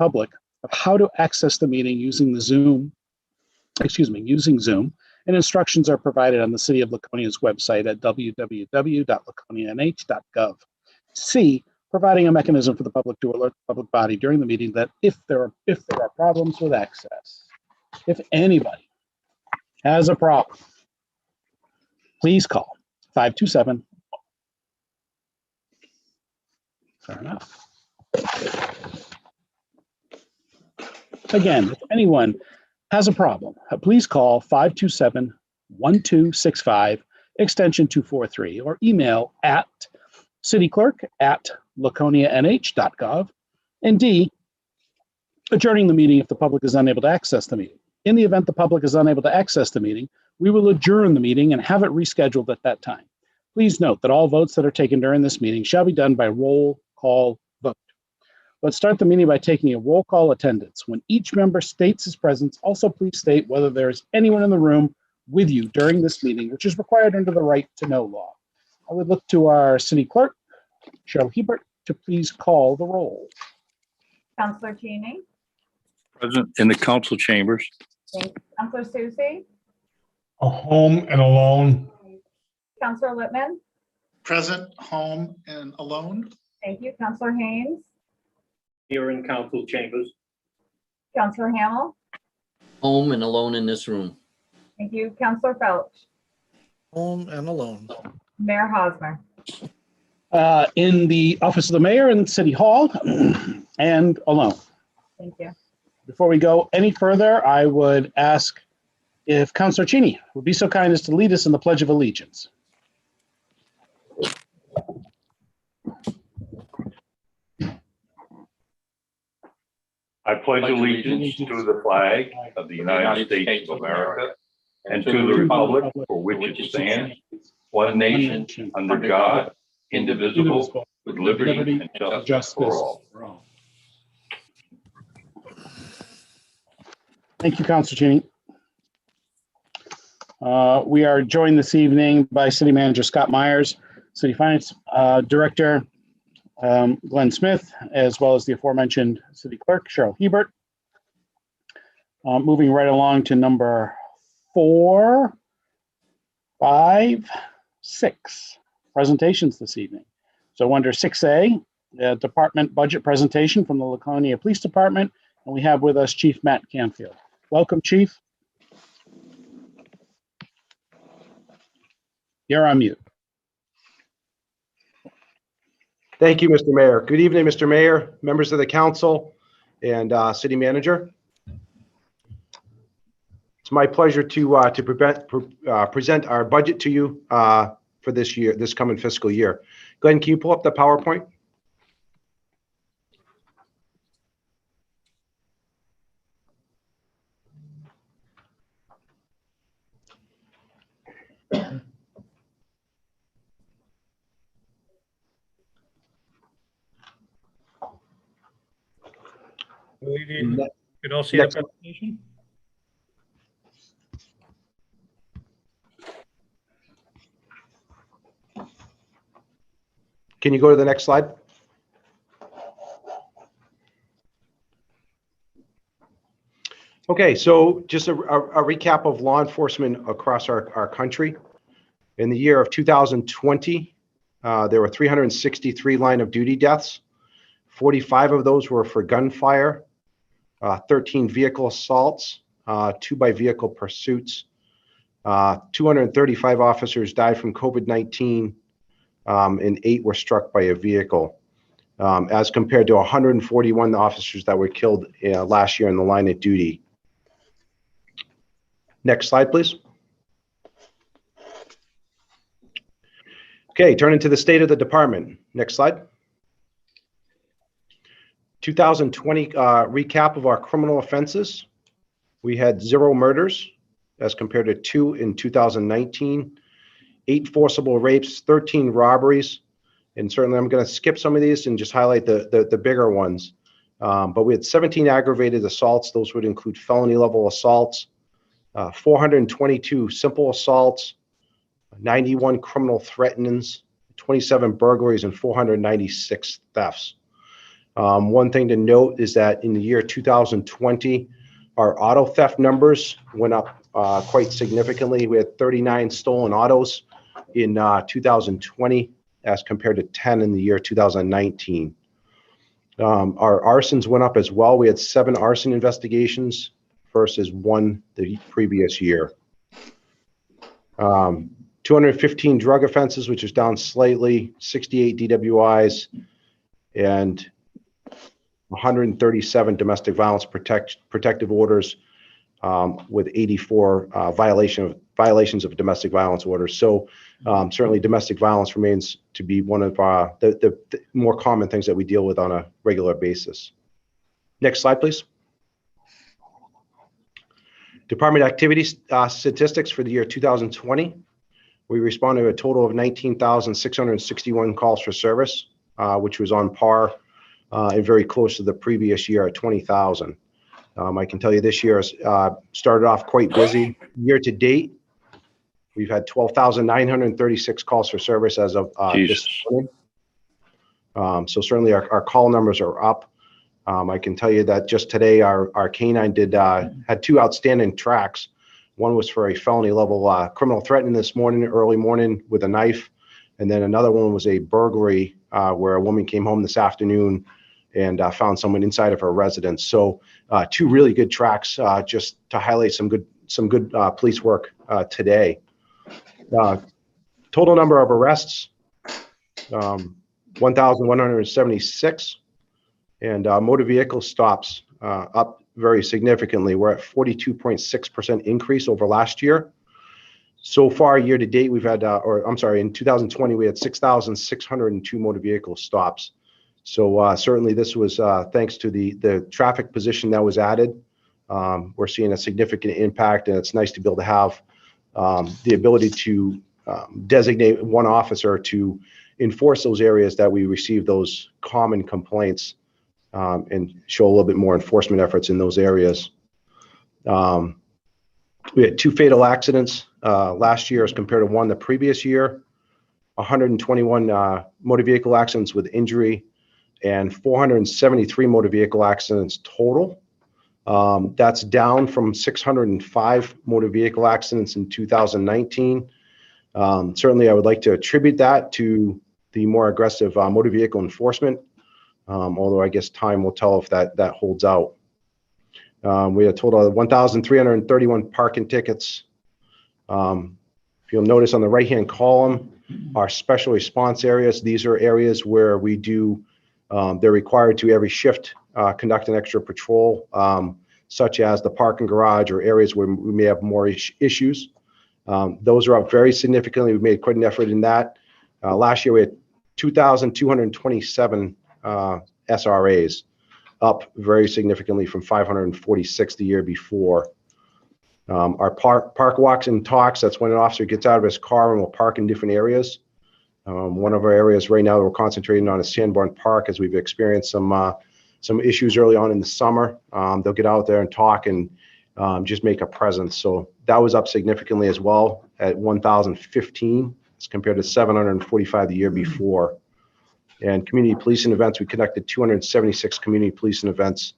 public of how to access the meeting using Zoom, and instructions are provided on the City of Laconia's website at www.laconianh.gov. C, providing a mechanism for the public to alert the public body during the meeting that if there are problems with access, if anybody has a problem, please call 527. Fair enough. Again, if anyone has a problem, please call 527-1265, extension 243, or email at cityclerk@laconianh.gov. And D, adjourning the meeting if the public is unable to access the meeting. In the event the public is unable to access the meeting, we will adjourn the meeting and have it rescheduled at that time. Please note that all votes that are taken during this meeting shall be done by roll call vote. Let's start the meeting by taking a roll call attendance. When each member states his presence, also please state whether there is anyone in the room with you during this meeting, which is required under the right to know law. I would look to our city clerk, Cheryl Hebert, to please call the roll. Councillor Cheney. Present in the council chambers. Thanks. Councillor Susie. Home and alone. Councillor Littman. Present, home, and alone. Thank you. Councillor Haynes. Here in council chambers. Councillor Hamel. Home and alone in this room. Thank you. Councillor Felch. Home and alone. Mayor Hosmer. In the office of the mayor in City Hall and alone. Thank you. Before we go any further, I would ask if Councillor Cheney would be so kind as to lead us in the Pledge of Allegiance. I pledge allegiance to the flag of the United States of America and to the republic for which it stands, one nation, under God, indivisible, with liberty and justice for all. Thank you, Councilor Cheney. We are joined this evening by City Manager Scott Myers, City Finance Director Glenn Smith, as well as the aforementioned City Clerk Cheryl Hebert. Moving right along to number 4, 5, 6 presentations this evening. So under 6A, department budget presentation from the Laconia Police Department, and we have with us Chief Matt Canfield. Welcome, Chief. You're on mute. Thank you, Mr. Mayor. Good evening, Mr. Mayor, members of the council, and City Manager. It's my pleasure to present our budget to you for this year, this coming fiscal year. Glenn, can you pull up the PowerPoint? You can all see the presentation. Can you go to the next slide? Okay, so just a recap of law enforcement across our country. In the year of 2020, there were 363 line of duty deaths. 45 of those were for gunfire, 13 vehicle assaults, 2 by vehicle pursuits. 235 officers died from COVID-19, and 8 were struck by a vehicle, as compared to 141 officers that were killed last year in the line of duty. Next slide, please. Okay, turning to the state of the department. Next slide. 2020 recap of our criminal offenses. We had 0 murders as compared to 2 in 2019, 8 forcible rapes, 13 robberies, and certainly I'm going to skip some of these and just highlight the bigger ones. But we had 17 aggravated assaults. Those would include felony level assaults, 422 simple assaults, 91 criminal threatenings, 27 burglaries, and 496 thefts. One thing to note is that in the year 2020, our auto theft numbers went up quite significantly. We had 39 stolen autos in 2020 as compared to 10 in the year 2019. Our arsons went up as well. We had 7 arson investigations versus 1 the previous year. 215 drug offenses, which is down slightly, 68 DWIs, and 137 domestic violence protective orders, with 84 violations of domestic violence orders. So certainly domestic violence remains to be one of the more common things that we deal with on a regular basis. Next slide, please. Department activity statistics for the year 2020. We responded to a total of 19,661 calls for service, which was on par and very close to the previous year at 20,000. I can tell you this year started off quite busy. Year to date, we've had 12,936 calls for service as of this morning. So certainly our call numbers are up. I can tell you that just today our canine had 2 outstanding tracks. One was for a felony level criminal threatening this morning, early morning, with a knife. And then another one was a burglary where a woman came home this afternoon and found someone inside of her residence. So 2 really good tracks just to highlight some good police work today. Total number of arrests, 1,176. And motor vehicle stops up very significantly. We're at 42.6% increase over last year. So far, year to date, we've had, in 2020, we had 6,602 motor vehicle stops. So certainly this was thanks to the traffic position that was added. We're seeing a significant impact, and it's nice to be able to have the ability to designate one officer to enforce those areas that we receive those common complaints and show a little bit more enforcement efforts in those areas. We had 2 fatal accidents last year as compared to 1 the previous year, 121 motor vehicle accidents with injury, and 473 motor vehicle accidents total. That's down from 605 motor vehicle accidents in 2019. Certainly, I would like to attribute that to the more aggressive motor vehicle enforcement, although I guess time will tell if that holds out. We had a total of 1,331 parking tickets. If you'll notice on the right-hand column, our special response areas, these are areas where we do, they're required to every shift conduct an extra patrol, such as the parking garage or areas where we may have more issues. Those are up very significantly. We've made quite an effort in that. Last year, we had 2,227 SRAs, up very significantly from 546 the year before. Our park walks and talks, that's when an officer gets out of his car and will park in different areas. One of our areas right now that we're concentrating on is Sanborn Park, as we've experienced some issues early on in the summer. They'll get out there and talk and just make a presence. So that was up significantly as well at 1,015 as compared to 745 the year before. And community policing events, we conducted 276 community policing events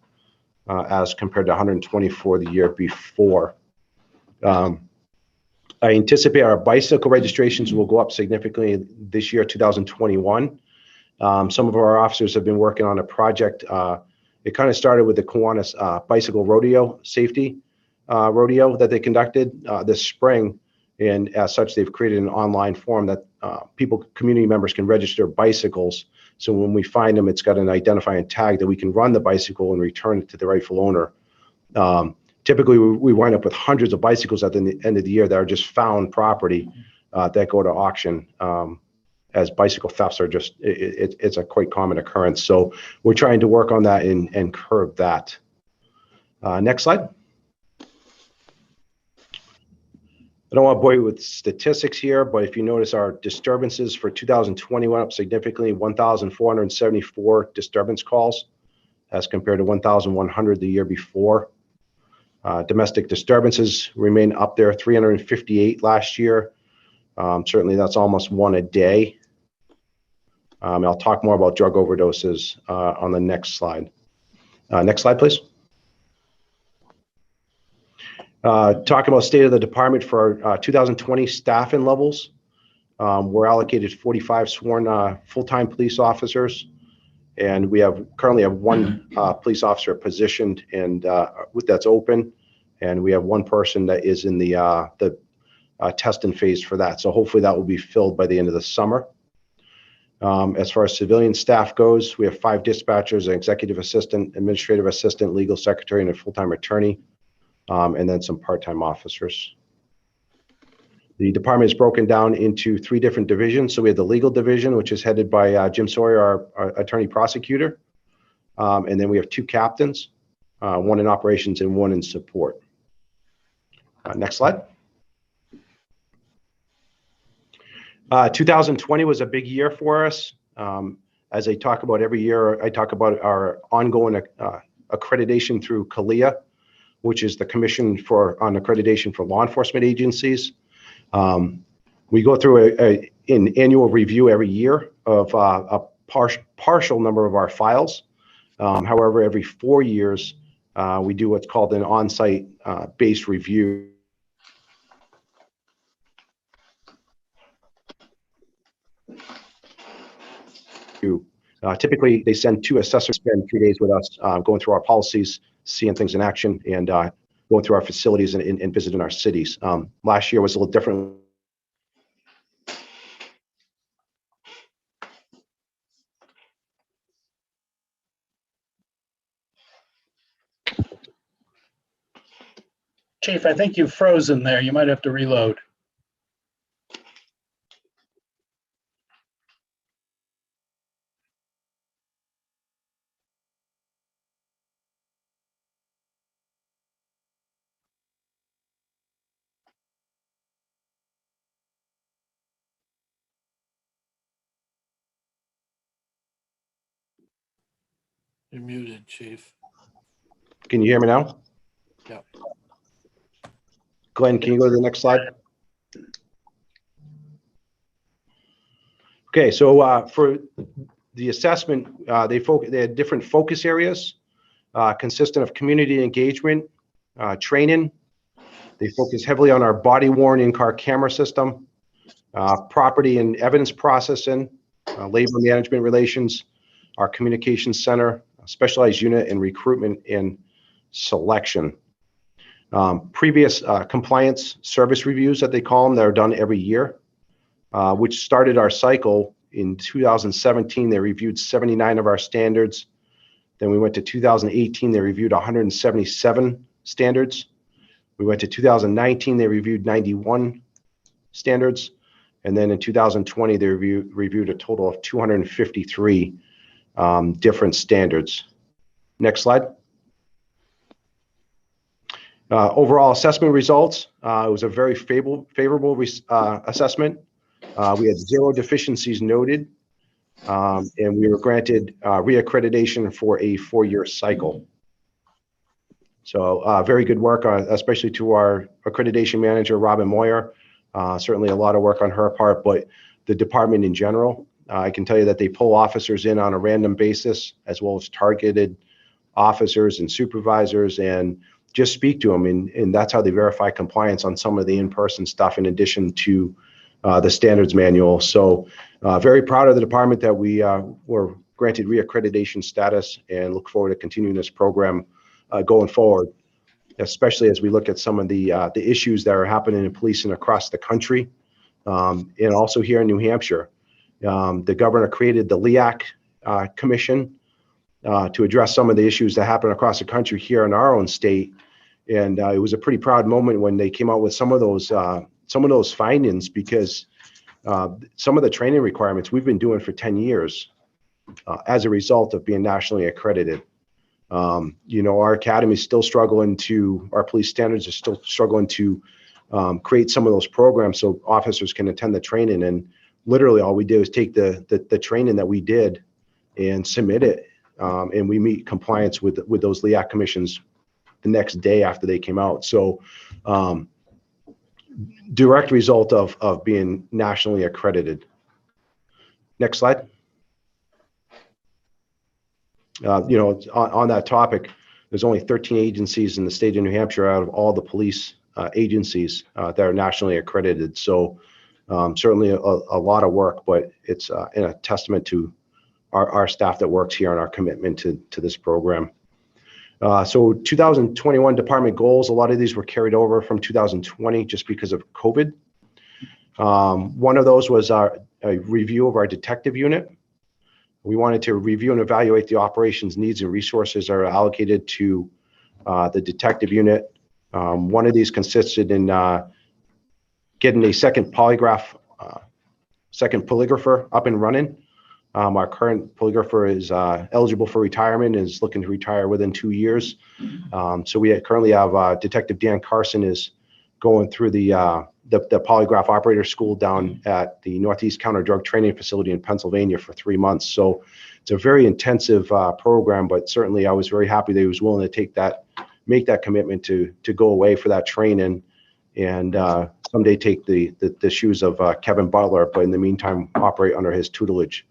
as compared to 124 the year before. I anticipate our bicycle registrations will go up significantly this year, 2021. Some of our officers have been working on a project. It kind of started with the Kiwanis bicycle rodeo safety rodeo that they conducted this spring. And as such, they've created an online form that community members can register bicycles. So when we find them, it's got an identifying tag that we can run the bicycle and return it to the rightful owner. Typically, we wind up with hundreds of bicycles at the end of the year that are just found property that go to auction, as bicycle thefts are just, it's a quite common occurrence. So we're trying to work on that and curb that. Next slide. I don't want to bore you with statistics here, but if you notice, our disturbances for 2020 went up significantly, 1,474 disturbance calls as compared to 1,100 the year before. Domestic disturbances remain up there, 358 last year. Certainly that's almost 1 a day. I'll talk more about drug overdoses on the next slide. Next slide, please. Talk about state of the department for 2020 staffing levels. We're allocated 45 sworn full-time police officers, and we currently have one police officer positioned and that's open, and we have one person that is in the testing phase for that. So hopefully that will be filled by the end of the summer. As far as civilian staff goes, we have 5 dispatchers, an executive assistant, administrative assistant, legal secretary, and a full-time attorney, and then some part-time officers. The department is broken down into 3 different divisions. So we have the legal division, which is headed by Jim Sawyer, our attorney prosecutor. And then we have 2 captains, one in operations and one in support. Next slide. 2020 was a big year for us. As I talk about every year, I talk about our ongoing accreditation through CALEA, which is the Commission on Accreditation for Law Enforcement Agencies. We go through an annual review every year of a partial number of our files. However, every 4 years, we do what's called an on-site based review. Typically, they send 2 assessors, spend 3 days with us, going through our policies, seeing things in action, and going through our facilities and visiting our cities. Last year was a little different. Chief, I think you've frozen there. You might have to reload. You're muted, chief. Can you hear me now? Yeah. Glenn, can you go to the next slide? Okay, so for the assessment, they had different focus areas consistent of community engagement, training. They focus heavily on our body-worn in-car camera system, property and evidence processing, labor management relations, our communications center, specialized unit, and recruitment and selection. Previous compliance service reviews that they call them, that are done every year, which started our cycle in 2017. They reviewed 79 of our standards. Then we went to 2018, they reviewed 177 standards. We went to 2019, they reviewed 91 standards. And then in 2020, they reviewed a total of 253 different standards. Next slide. Overall assessment results, it was a very favorable assessment. We had 0 deficiencies noted, and we were granted reaccreditation for a 4-year cycle. So very good work, especially to our accreditation manager, Robin Moyer. Certainly a lot of work on her part, but the department in general, I can tell you that they pull officers in on a random basis, as well as targeted officers and supervisors, and just speak to them. And that's how they verify compliance on some of the in-person stuff, in addition to the standards manual. So very proud of the department that we were granted reaccreditation status, and look forward to continuing this program going forward, especially as we look at some of the issues that are happening in policing across the country, and also here in New Hampshire. The governor created the LEAC commission to address some of the issues that happen across the country here in our own state. And it was a pretty proud moment when they came out with some of those findings, because some of the training requirements we've been doing for 10 years as a result of being nationally accredited. Our academy is still struggling our police standards are still struggling to create some of those programs so officers can attend the training. And literally all we did was take the training that we did and submit it. And we meet compliance with those LEAC commissions the next day after they came out. So direct result of being nationally accredited. Next slide. On that topic, there's only 13 agencies in the state of New Hampshire out of all the police agencies that are nationally accredited. So certainly a lot of work, but it's a testament to our staff that works here and our commitment to this program. So 2021 department goals, a lot of these were carried over from 2020 just because of COVID. One of those was a review of our detective unit. We wanted to review and evaluate the operations needs and resources that are allocated to the detective unit. One of these consisted in getting a second polygrapher up and running. Our current polygrapher is eligible for retirement and is looking to retire within 2 years. So we currently have Detective Dan Carson is going through the polygraph operator school down at the Northeast Counter Drug Training Facility in Pennsylvania for 3 months. So it's a very intensive program, but certainly I was very happy that he was willing to make that commitment to go away for that training and someday take the shoes of Kevin Butler, but in the meantime operate under his tutelage.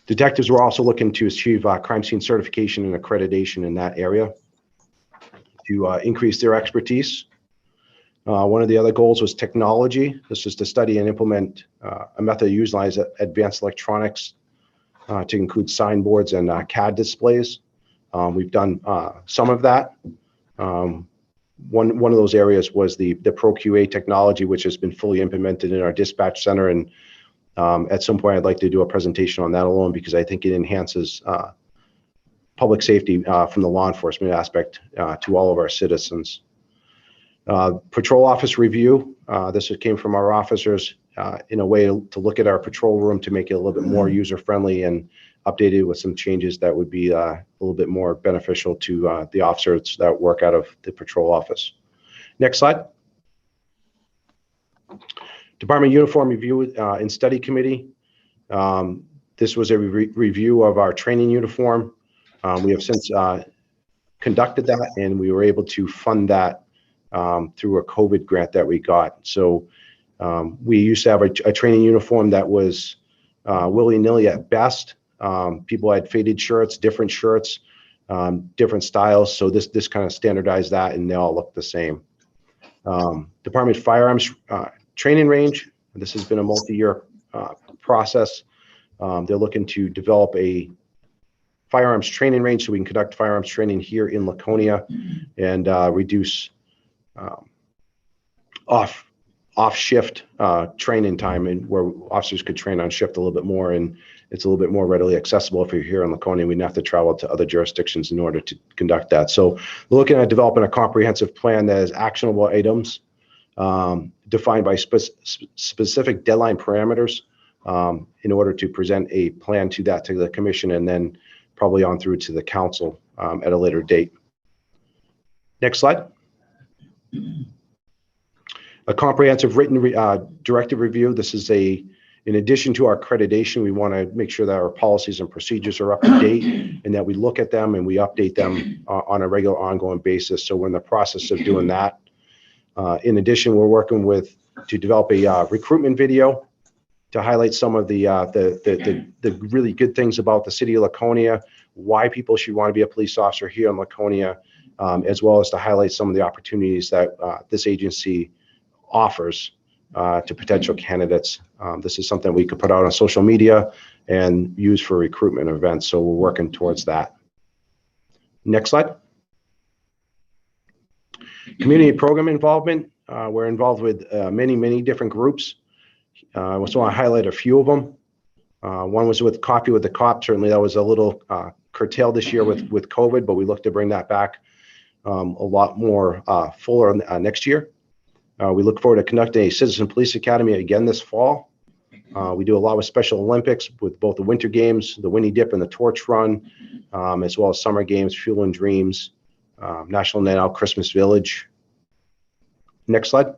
Detectives were also looking to achieve crime scene certification and accreditation in that area to increase their expertise. One of the other goals was technology. This is to study and implement a method to utilize advanced electronics to include signboards and CAD displays. We've done some of that. One of those areas was the ProQA technology, which has been fully implemented in our dispatch center. And at some point, I'd like to do a presentation on that alone because I think it enhances public safety from the law enforcement aspect to all of our citizens. Patrol office review. This came from our officers in a way to look at our patrol room to make it a little bit more user-friendly and updated with some changes that would be a little bit more beneficial to the officers that work out of the patrol office. Next slide. Department Uniform Review and Study Committee. This was a review of our training uniform. We have since conducted that, and we were able to fund that through a COVID grant that we got. So we used to have a training uniform that was willy-nilly at best. People had faded shirts, different styles. So this kind of standardized that, and they all look the same. Department Firearms Training Range. This has been a multi-year process. They're looking to develop a firearms training range so we can conduct firearms training here in Laconia and reduce off-shift training time, and where officers could train on shift a little bit more, and it's a little bit more readily accessible. If you're here in Laconia, we didn't have to travel to other jurisdictions in order to conduct that. So we're looking at developing a comprehensive plan that has actionable items defined by specific deadline parameters in order to present a plan to the commission, and then probably on through to the council at a later date. Next slide. A comprehensive written directive review. This is in addition to our accreditation, we want to make sure that our policies and procedures are up to date and that we look at them and we update them on a regular ongoing basis. So we're in the process of doing that. In addition, we're working to develop a recruitment video to highlight some of the really good things about the city of Laconia, why people should want to be a police officer here in Laconia, as well as to highlight some of the opportunities that this agency offers to potential candidates. This is something we could put out on social media and use for recruitment events. So we're working towards that. Next slide. Community program involvement. We're involved with many different groups. I just want to highlight a few of them. One was with Coffee with the Cop. Certainly that was a little curtailed this year with COVID, but we look to bring that back a lot more fuller next year. We look forward to conducting a Citizen Police Academy again this fall. We do a lot with Special Olympics with both the Winter Games, the Winnie Dip and the Torch Run, as well as Summer Games, Fuel and Dreams, National Night Out, Christmas Village. Next slide.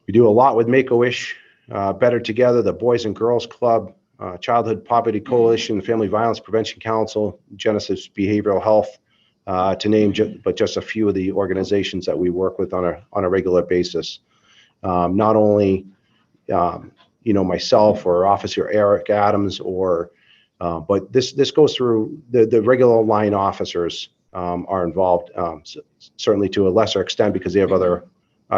We do a lot with Make-A-Wish, Better Together, the Boys and Girls Club, Childhood Poverty Coalition, Family Violence Prevention Council, Genesis Behavioral Health, to name but just a few of the organizations that we work with on a regular basis. Not only myself or Officer Eric Adams, or but this goes through the regular line officers are involved, certainly to a lesser extent because they have other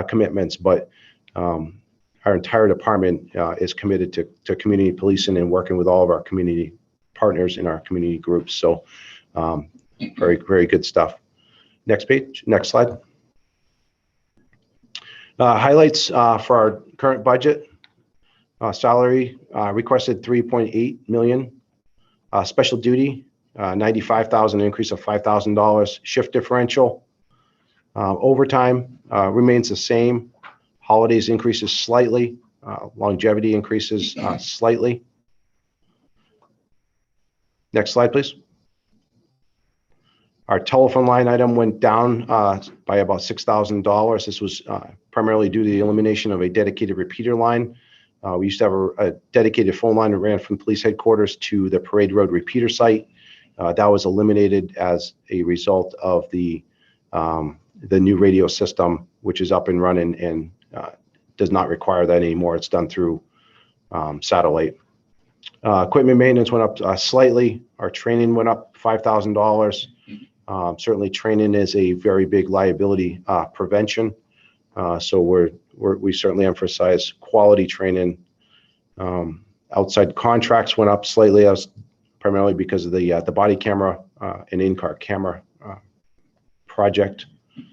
commitments, but our entire department is committed to community policing and working with all of our community partners in our community groups. So very, very good stuff. Next page, next slide. Highlights for our current budget. Salary requested 3.8 million. Special duty, 95,000, increase of $5,000. Shift differential. Overtime remains the same. Holidays increases slightly. Longevity increases slightly. Next slide, please. Our telephone line item went down by about $6,000. This was primarily due to the elimination of a dedicated repeater line. We used to have a dedicated phone line that ran from police headquarters to the Parade Road repeater site. That was eliminated as a result of the new radio system, which is up and running and does not require that anymore. It's done through satellite. Equipment maintenance went up slightly. Our training went up $5,000. Certainly training is a very big liability prevention. So we certainly emphasize quality training. Outside contracts went up slightly, as primarily because of the body camera and in-car camera project.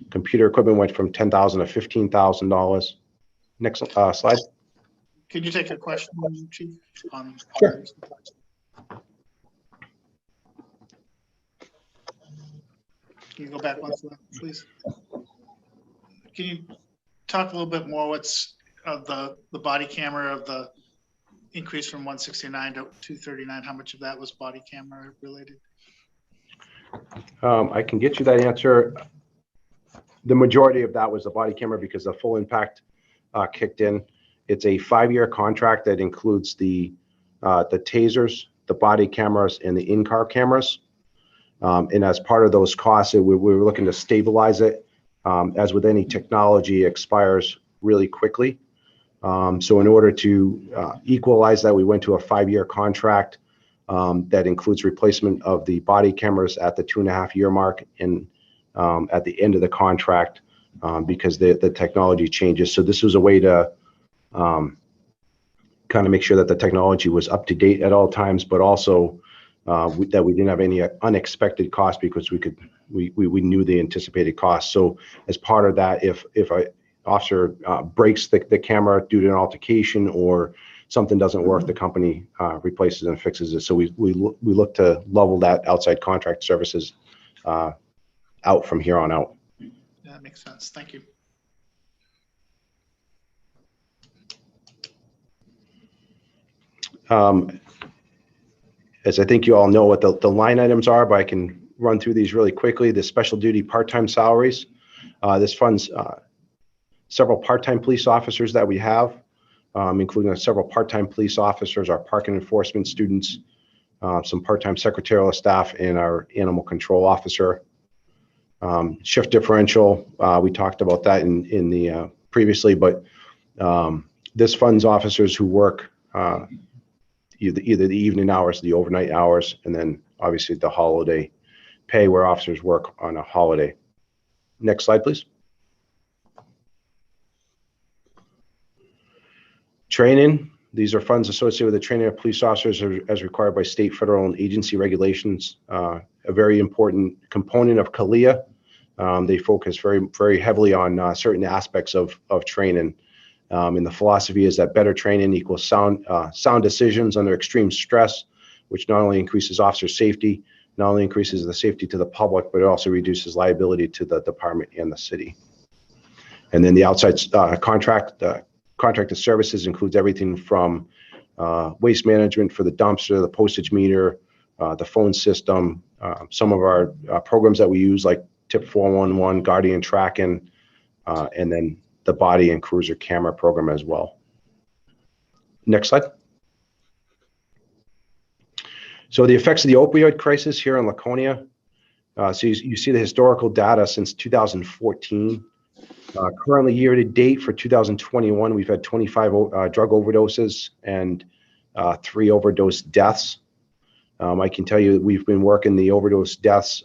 Computer equipment went from $10,000 to $15,000. Next slide. Could you take a question, Chief? Sure. Can you go back one slide, please? Can you talk a little bit more what's of the body camera of the increase from 169 to 239? How much of that was body camera related? I can get you that answer. The majority of that was the body camera because the full impact kicked in. It's a 5-year contract that includes the tasers, the body cameras, and the in-car cameras. And as part of those costs, we were looking to stabilize it. As with any technology, it expires really quickly. So in order to equalize that, we went to a 5-year contract that includes replacement of the body cameras at the 2.5-year mark and at the end of the contract because the technology changes. So this was a way to kind of make sure that the technology was up to date at all times, but also that we didn't have any unexpected costs because we knew the anticipated costs. So as part of that, if an officer breaks the camera due to an altercation or something doesn't work, the company replaces and fixes it. So we look to level that outside contract services out from here on out. Yeah, that makes sense. Thank you. As I think you all know what the line items are, but I can run through these really quickly. The special duty part-time salaries. This funds several part-time police officers that we have, including several part-time police officers, our parking enforcement students, some part-time secretarial staff, and our animal control officer. Shift differential, we talked about that in the previously, but this funds officers who work either the evening hours, the overnight hours, and then obviously the holiday pay where officers work on a holiday. Next slide, please. Training. These are funds associated with the training of police officers as required by state, federal, and agency regulations. A very important component of CALEA. They focus very, very heavily on certain aspects of training. And the philosophy is that better training equals sound decisions under extreme stress, which not only increases officer safety, not only increases the safety to the public, but it also reduces liability to the department and the city. And then the outside contracted services includes everything from waste management for the dumpster, the postage meter, the phone system, some of our programs that we use like TIP 411, Guardian tracking, and then the body and cruiser camera program as well. Next slide. So the effects of the opioid crisis here in Laconia. So you see the historical data since 2014. Currently, year to date for 2021, we've had 25 drug overdoses and 3 overdose deaths. I can tell you that we've been working the overdose deaths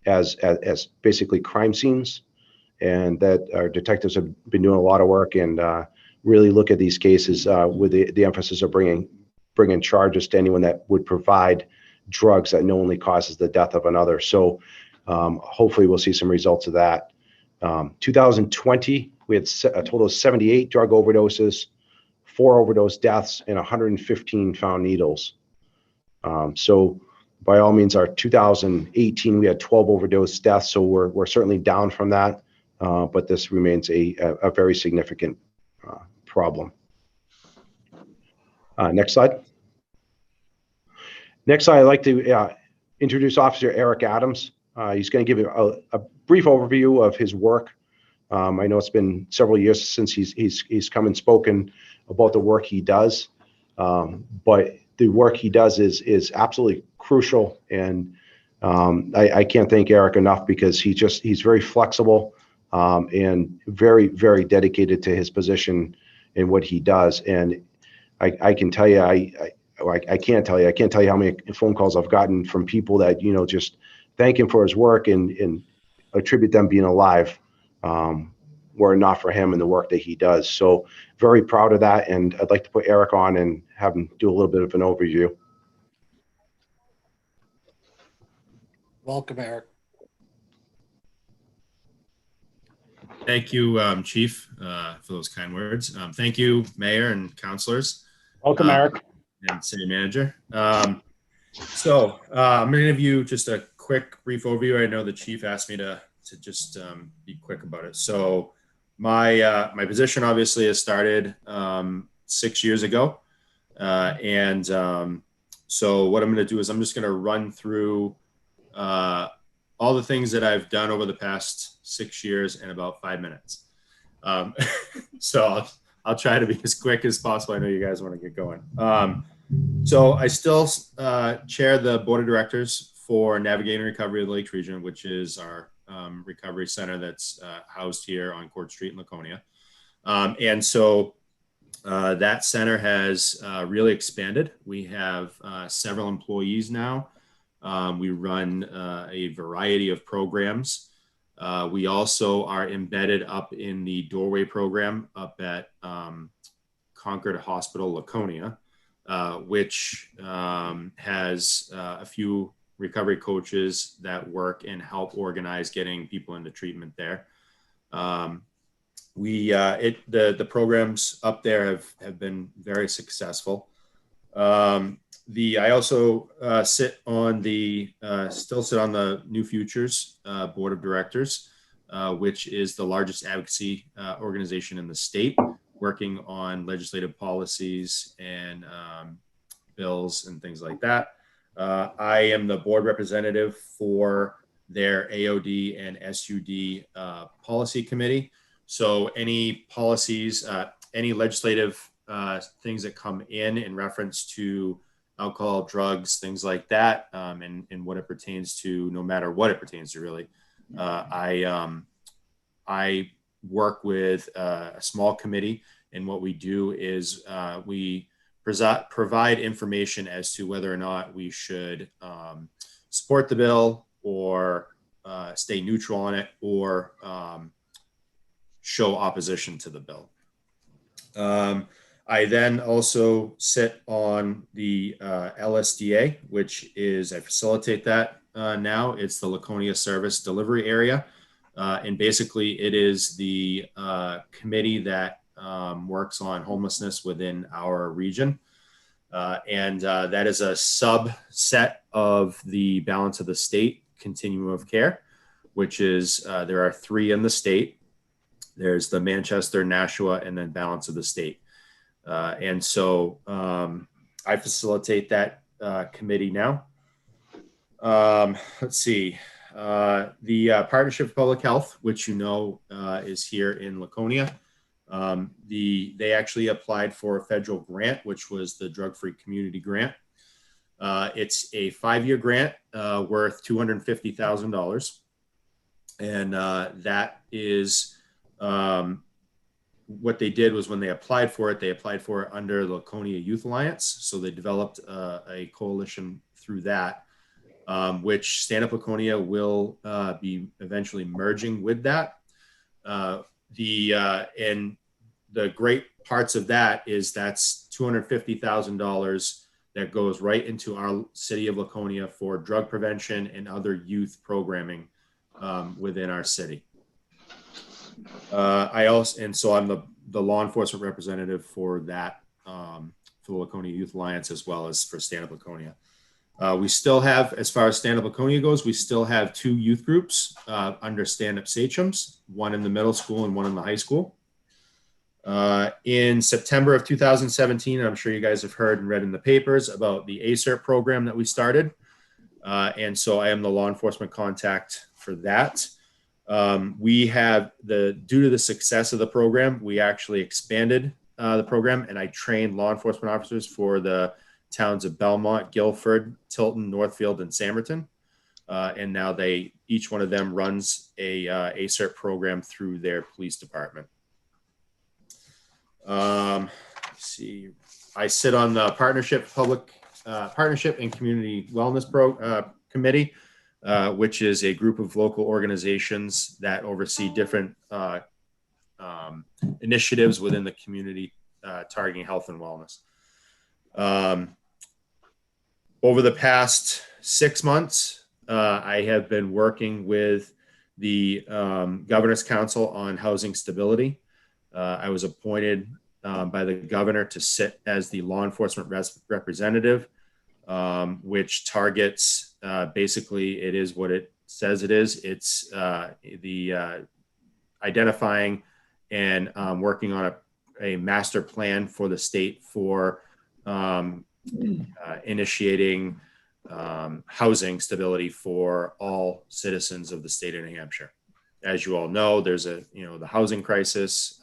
as basically crime scenes, and that our detectives have been doing a lot of work and really look at these cases with the emphasis of bringing charges to anyone that would provide drugs that knowingly causes the death of another. So hopefully we'll see some results of that. 2020, we had a total of 78 drug overdoses, 4 overdose deaths, and 115 found needles. So by all means, our 2018, we had 12 overdose deaths, so we're certainly down from that, but this remains a very significant problem. Next slide. Next slide, I'd like to introduce Officer Eric Adams. He's going to give you a brief overview of his work. I know it's been several years since he's come and spoken about the work he does, but the work he does is absolutely crucial, and I can't thank Eric enough because he's very flexible and very, very dedicated to his position and what he does. And I can tell you, I can't tell you how many phone calls I've gotten from people that just thank him for his work and attribute them being alive were it not for him and the work that he does. So very proud of that, and I'd like to put Eric on and have him do a little bit of an overview. Welcome, Eric. Thank you, Chief, for those kind words. Thank you, Mayor and councilors. Welcome, Eric. And City Manager. I'm going to give you just a quick, brief overview. I know the Chief asked me to just be quick about it. So my position obviously has started 6 years ago. So what I'm going to do is I'm just going to run through all the things that I've done over the past 6 years in about 5 minutes. So I'll try to be as quick as possible. I know you guys want to get going. So I still chair the board of directors for Navigating Recovery of the Lakes Region, which is our recovery center that's housed here on Court Street in Laconia. So that center has really expanded. We have several employees now. We run a variety of programs. We also are embedded up in the Doorway program up at Concord Hospital, Laconia, which has a few recovery coaches that work and help organize getting people into treatment there. The programs up there have been very successful. I also still sit on the New Futures Board of Directors, which is the largest advocacy organization in the state, working on legislative policies and bills and things like that. I am the board representative for their AOD and SUD policy committee. So any policies, any legislative things that come in reference to alcohol, drugs, things like that, and what it pertains to, no matter what it pertains to, really. I work with a small committee, and what we do is we provide information as to whether or not we should support the bill or stay neutral on it or show opposition to the bill. I then also sit on the LSDA, which is, I facilitate that now. It's the Laconia Service Delivery Area. And basically it is the committee that works on homelessness within our region. That is a subset of the Balance of the State Continuum of Care, which is, there are 3 in the state. There's the Manchester, Nashua, and then Balance of the State. So I facilitate that committee now. Let's see. The Partnership for Public Health, which is here in Laconia. They actually applied for a federal grant, which was the Drug-Free Community Grant. It's a 5-year grant worth $250,000. And that is what they did was when they applied for it under the Laconia Youth Alliance. So they developed a coalition through that, which Stand Up Laconia will be eventually merging with that. And the great parts of that is that's $250,000 that goes right into our city of Laconia for drug prevention and other youth programming within our city. So I'm the law enforcement representative for that, for the Laconia Youth Alliance, as well as for Stand Up Laconia. We still have, as far as Stand Up Laconia goes, we still have 2 youth groups under Stand Up Sachems, one in the middle school and one in the high school. In September of 2017, I'm sure you guys have heard and read in the papers about the ACERT program that we started. And so I am the law enforcement contact for that. We have due to the success of the program, we actually expanded the program, and I trained law enforcement officers for the towns of Belmont, Guilford, Tilton, Northfield, and Samerton. And now each one of them runs a ACERT program through their police department. Let's see, I sit on the partnership and community wellness committee, which is a group of local organizations that oversee different initiatives within the community targeting health and wellness. Over the past 6 months, I have been working with the Governor's Council on Housing Stability. I was appointed by the governor to sit as the law enforcement representative, which targets, basically it is what it says it is. It's the identifying and working on a master plan for the state for initiating housing stability for all citizens of the state of New Hampshire. As you all know, there's the housing crisis,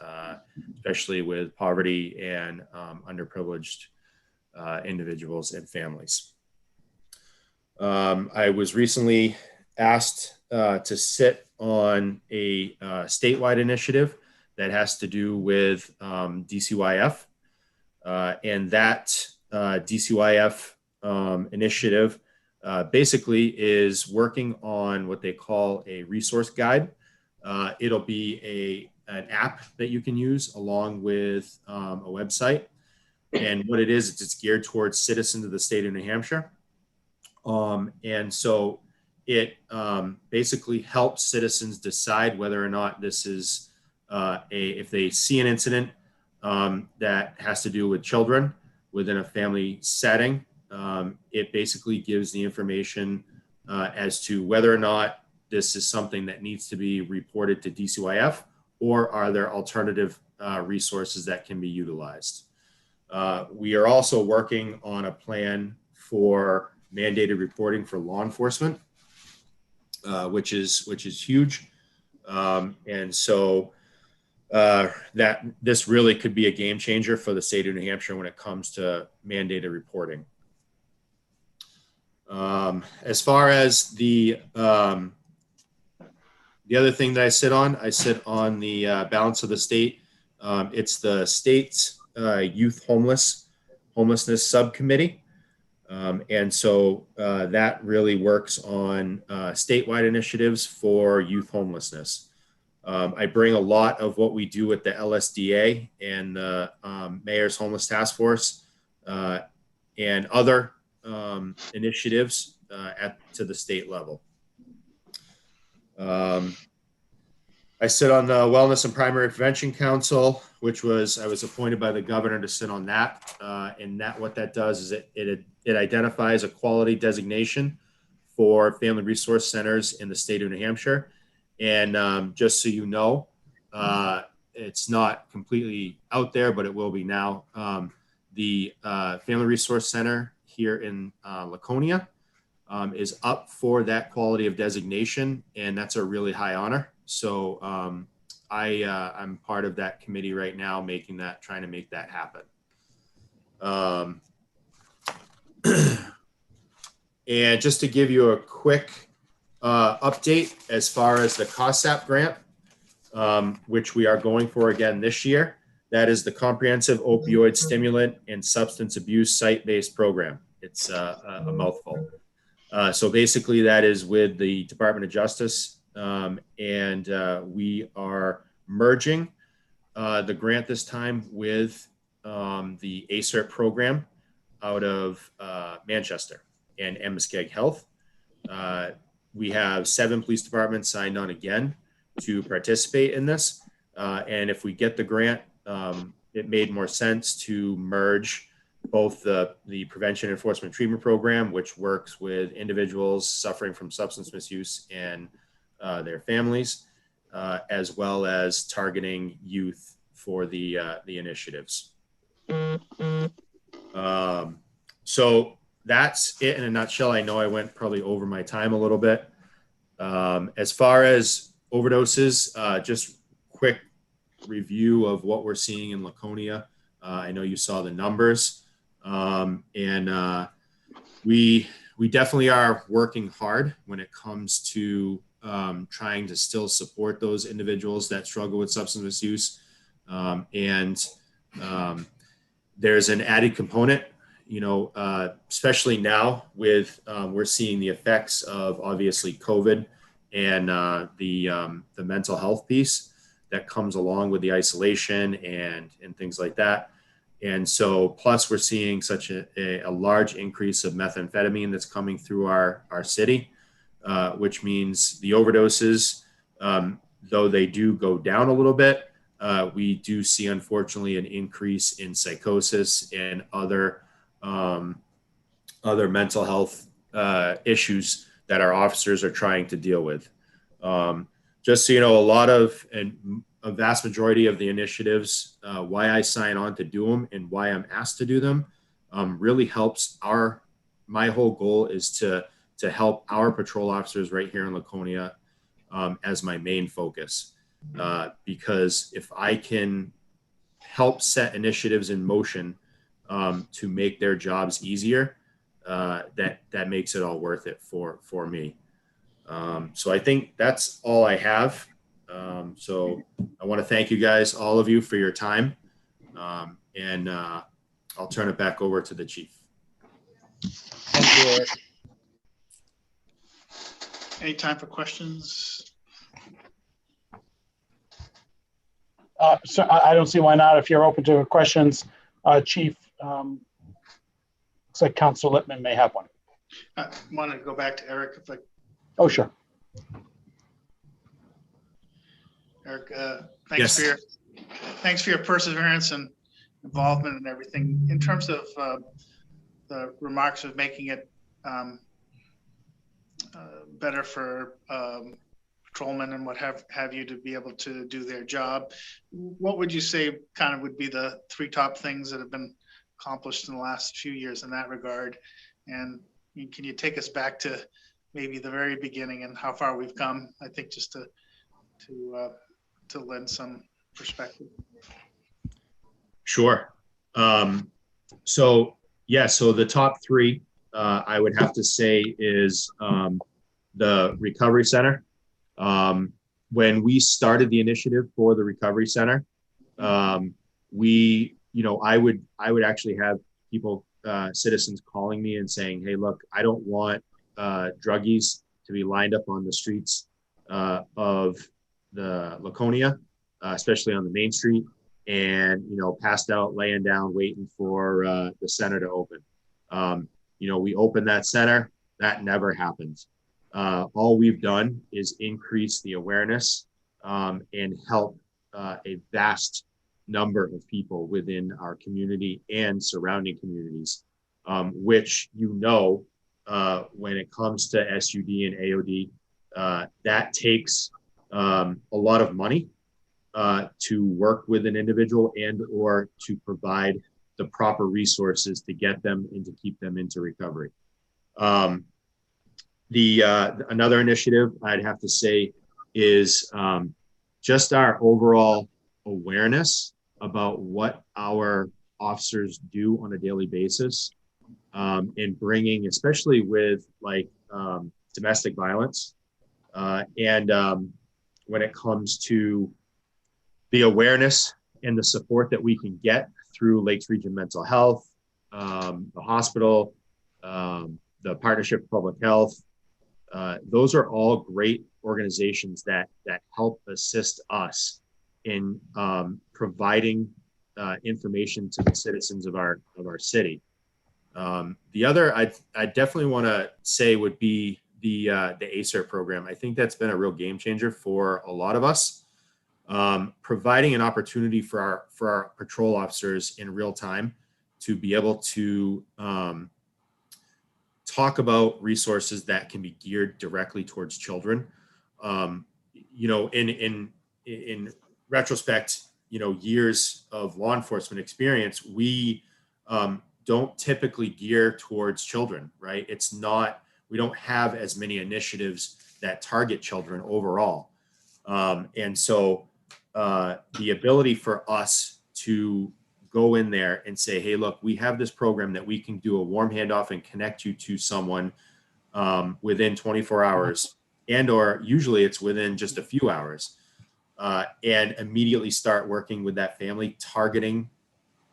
especially with poverty and underprivileged individuals and families. I was recently asked to sit on a statewide initiative that has to do with DCYF, and that DCYF initiative basically is working on what they call a resource guide. It'll be an app that you can use along with a website. And what it is, it's geared towards citizens of the state of New Hampshire. And so it basically helps citizens decide whether or not this is if they see an incident that has to do with children within a family setting, it basically gives the information as to whether or not this is something that needs to be reported to DCYF, or are there alternative resources that can be utilized. We are also working on a plan for mandated reporting for law enforcement, which is huge. And so that this really could be a game changer for the state of New Hampshire when it comes to mandated reporting. As far as the other thing that I sit on the balance of the state. It's the state's youth homelessness subcommittee. And so that really works on statewide initiatives for youth homelessness. I bring a lot of what we do with the LSDA and the Mayor's Homeless Task Force and other initiatives to the state level. I sit on the Wellness and Primary Prevention Council, which I was appointed by the governor to sit on that. And what that does is it identifies a quality designation for family resource centers in the state of New Hampshire. And just so you know, it's not completely out there, but it will be now. The Family Resource Center here in Laconia is up for that quality of designation, and that's a really high honor. So I'm part of that committee right now, trying to make that happen. And just to give you a quick update as far as the COSAP grant, which we are going for again this year. That is the Comprehensive Opioid Stimulant and Substance Abuse Site-Based Program. It's a mouthful. So basically that is with the Department of Justice, and we are merging the grant this time with the ACERT program out of Manchester and Muskeg Health. We have 7 police departments signed on again to participate in this. And if we get the grant, it made more sense to merge both the Prevention Enforcement Treatment Program, which works with individuals suffering from substance misuse and their families, as well as targeting youth for the initiatives. So that's it in a nutshell. I know I went probably over my time a little bit. As far as overdoses, just quick review of what we're seeing in Laconia. I know you saw the numbers, and we definitely are working hard when it comes to trying to still support those individuals that struggle with substance misuse. And there's an added component, especially now with we're seeing the effects of obviously COVID and the mental health piece that comes along with the isolation and things like that. And so plus we're seeing such a large increase of methamphetamine that's coming through our city, which means the overdoses, though they do go down a little bit, we do see unfortunately an increase in psychosis and other mental health issues that our officers are trying to deal with. Just so you know, a vast majority of the initiatives, why I sign on to do them and why I'm asked to do them, really helps my whole goal is to help our patrol officers right here in Laconia as my main focus. Because if I can help set initiatives in motion to make their jobs easier, that makes it all worth it for me. So I think that's all I have. So I want to thank you guys, all of you, for your time. And I'll turn it back over to the chief. Thank you, Eric. Any time for questions? So I don't see why not. If you're open to questions, Chief, looks like Councilor Lippman may have one. I want to go back to Eric. If I, Oh, sure. Eric, thanks for your perseverance and involvement and everything. In terms of the remarks of making it better for patrolmen and what have you to be able to do their job, what would you say kind of would be the 3 top things that have been accomplished in the last few years in that regard? And can you take us back to maybe the very beginning and how far we've come? I think just to lend some perspective. Sure. So the top 3 I would have to say is the recovery center. When we started the initiative for the recovery center, I would actually have people, citizens calling me and saying, hey, look, I don't want druggies to be lined up on the streets of the Laconia, especially on the main street, and passed out, laying down, waiting for the center to open. We opened that center. That never happened. All we've done is increase the awareness and help a vast number of people within our community and surrounding communities, which when it comes to SUD and AOD, that takes a lot of money to work with an individual and or to provide the proper resources to get them and to keep them into recovery. Another initiative I'd have to say is just our overall awareness about what our officers do on a daily basis, and bringing, especially with domestic violence, When it comes to the awareness and the support that we can get through Lakes Region Mental Health, the hospital, the Partnership for Public Health, those are all great organizations that help assist us in providing information to the citizens of our city. The other I definitely want to say would be the ACER program. I think that's been a real game changer for a lot of us, providing an opportunity for our patrol officers in real time to be able to talk about resources that can be geared directly towards children. In retrospect, years of law enforcement experience, we don't typically gear towards children, right? We don't have as many initiatives that target children overall. And so the ability for us to go in there and say, hey, look, we have this program that we can do a warm handoff and connect you to someone within 24 hours, or usually it's within just a few hours, and immediately start working with that family, targeting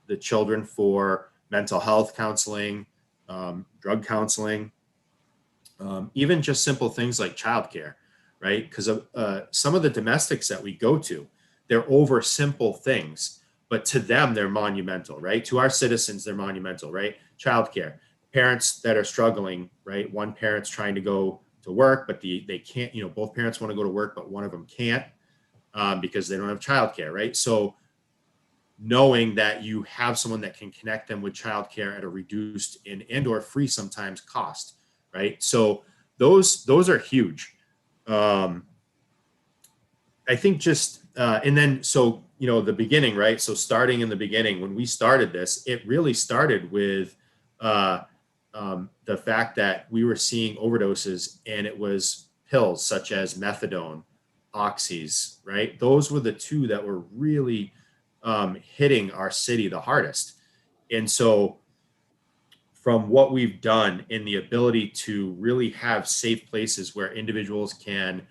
the children for mental health counseling, drug counseling, even just simple things like childcare, right? Because some of the domestics that we go to, they're over simple things, but to them, they're monumental, right? To our citizens, they're monumental, right? Childcare, parents that are struggling, right? One parent's trying to go to work, but they can't, both parents want to go to work, but one of them can't because they don't have childcare, right? So knowing that you have someone that can connect them with childcare at a reduced and or free sometimes cost, right? So those are huge. I think just, and then, so, the beginning, right? So starting in the beginning, when we started this, it really started with the fact that we were seeing overdoses, and it was pills such as methadone, oxys, right? Those were the two that were really hitting our city the hardest. And so from what we've done in the ability to really have safe places where individuals can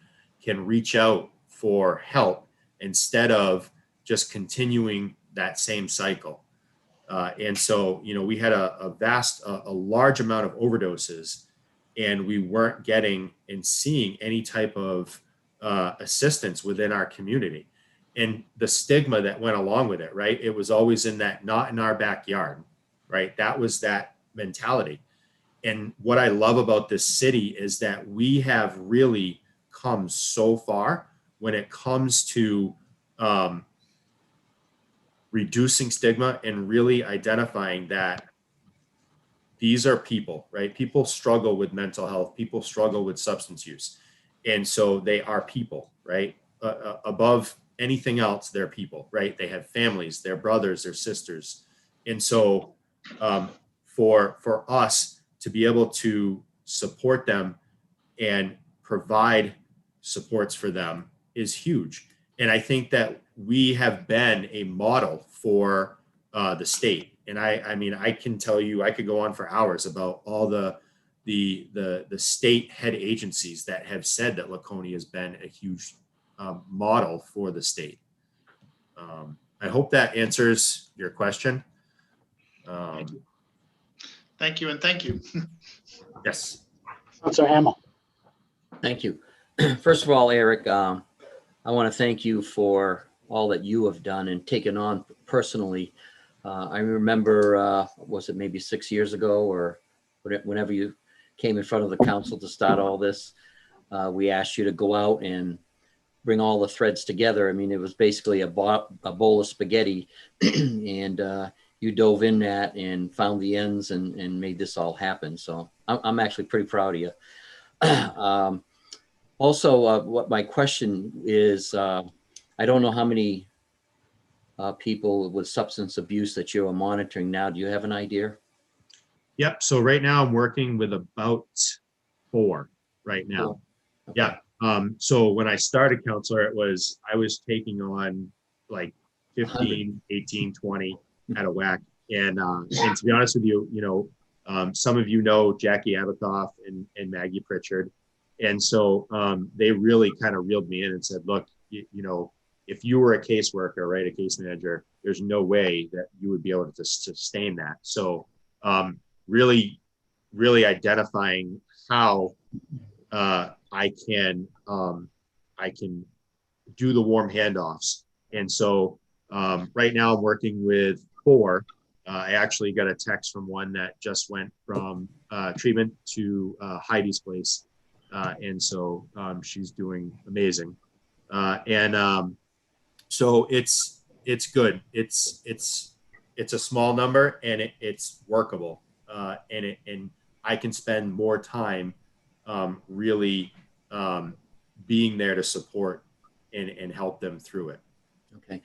reach out for help instead of just continuing that same cycle. And so, we had a large amount of overdoses, and we weren't getting and seeing any type of assistance within our community. And the stigma that went along with it, right? It was always in that, not in our backyard, right? That was that mentality. And what I love about this city is that we have really come so far when it comes to reducing stigma and really identifying that these are people, right? People struggle with mental health. People struggle with substance use. And so they are people, right? Above anything else, they're people, right? They have families, their brothers, their sisters. And so for us to be able to support them and provide supports for them is huge. And I think that we have been a model for the state. And I can tell you, I could go on for hours about all the state head agencies that have said that Laconia has been a huge model for the state. I hope that answers your question. Thank you, and thank you. Yes. Councilor Hamel. Thank you. First of all, Eric, I want to thank you for all that you have done and taken on personally. I remember, was it maybe 6 years ago or whenever you came in front of the council to start all this, we asked you to go out and bring all the threads together. I mean, it was basically a bowl of spaghetti and you dove in that and found the ends and made this all happen. So I'm actually pretty proud of you. Also, what my question is, I don't know how many people with substance abuse that you are monitoring now. Do you have an idea? Yep. So right now I'm working with about 4 right now. Okay. Yeah. So when I started counselor, I was taking on like 15, 18, 20 at a whack. And to be honest with you, some of you know Jackie Abikoff and Maggie Pritchard. And so they really kind of reeled me in and said, look, you know, if you were a caseworker, right, a case manager, there's no way that you would be able to sustain that. So really identifying how I can do the warm handoffs. And so right now I'm working with 4. I actually got a text from one that just went from treatment to Heidi's place. And so she's doing amazing. So it's good. It's a small number and it's workable. And I can spend more time really being there to support and help them through it. Okay.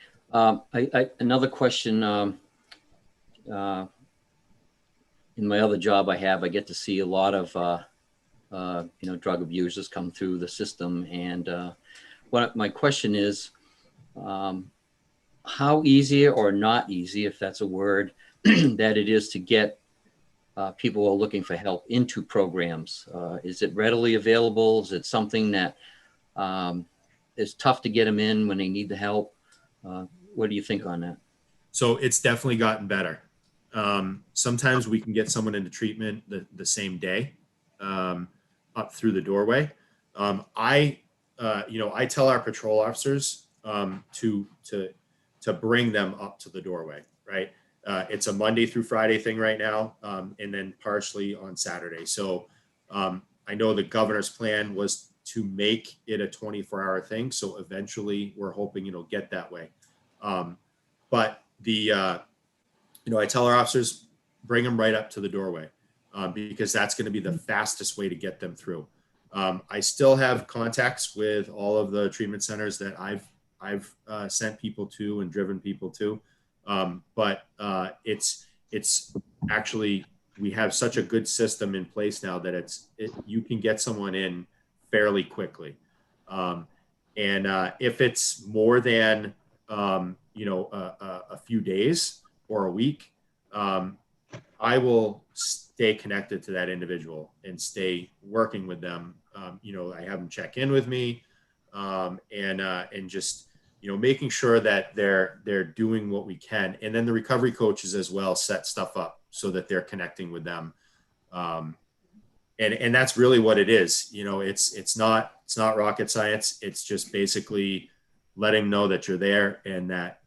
Another question. In my other job I have, I get to see a lot of drug abusers come through the system, and my question is, how easy or not easy, if that's a word, that it is to get people who are looking for help into programs? Is it readily available? Is it something that is tough to get them in when they need the help? What do you think on that? So it's definitely gotten better. Sometimes we can get someone into treatment the same day, up through the doorway. I tell our patrol officers to bring them up to the doorway, right? It's a Monday through Friday thing right now, and then partially on Saturday. So I know the governor's plan was to make it a 24-hour thing. So eventually we're hoping it'll get that way. But I tell our officers, bring them right up to the doorway, because that's going to be the fastest way to get them through. I still have contacts with all of the treatment centers that I've sent people to and driven people to. But it's actually, we have such a good system in place now that you can get someone in fairly quickly. And if it's more than, a few days or a week, I will stay connected to that individual and stay working with them. I have them check in with me, and just, making sure that they're doing what we can. And then the recovery coaches as well set stuff up so that they're connecting with them. And that's really what it is. It's not rocket science. It's just basically letting them know that you're there and that,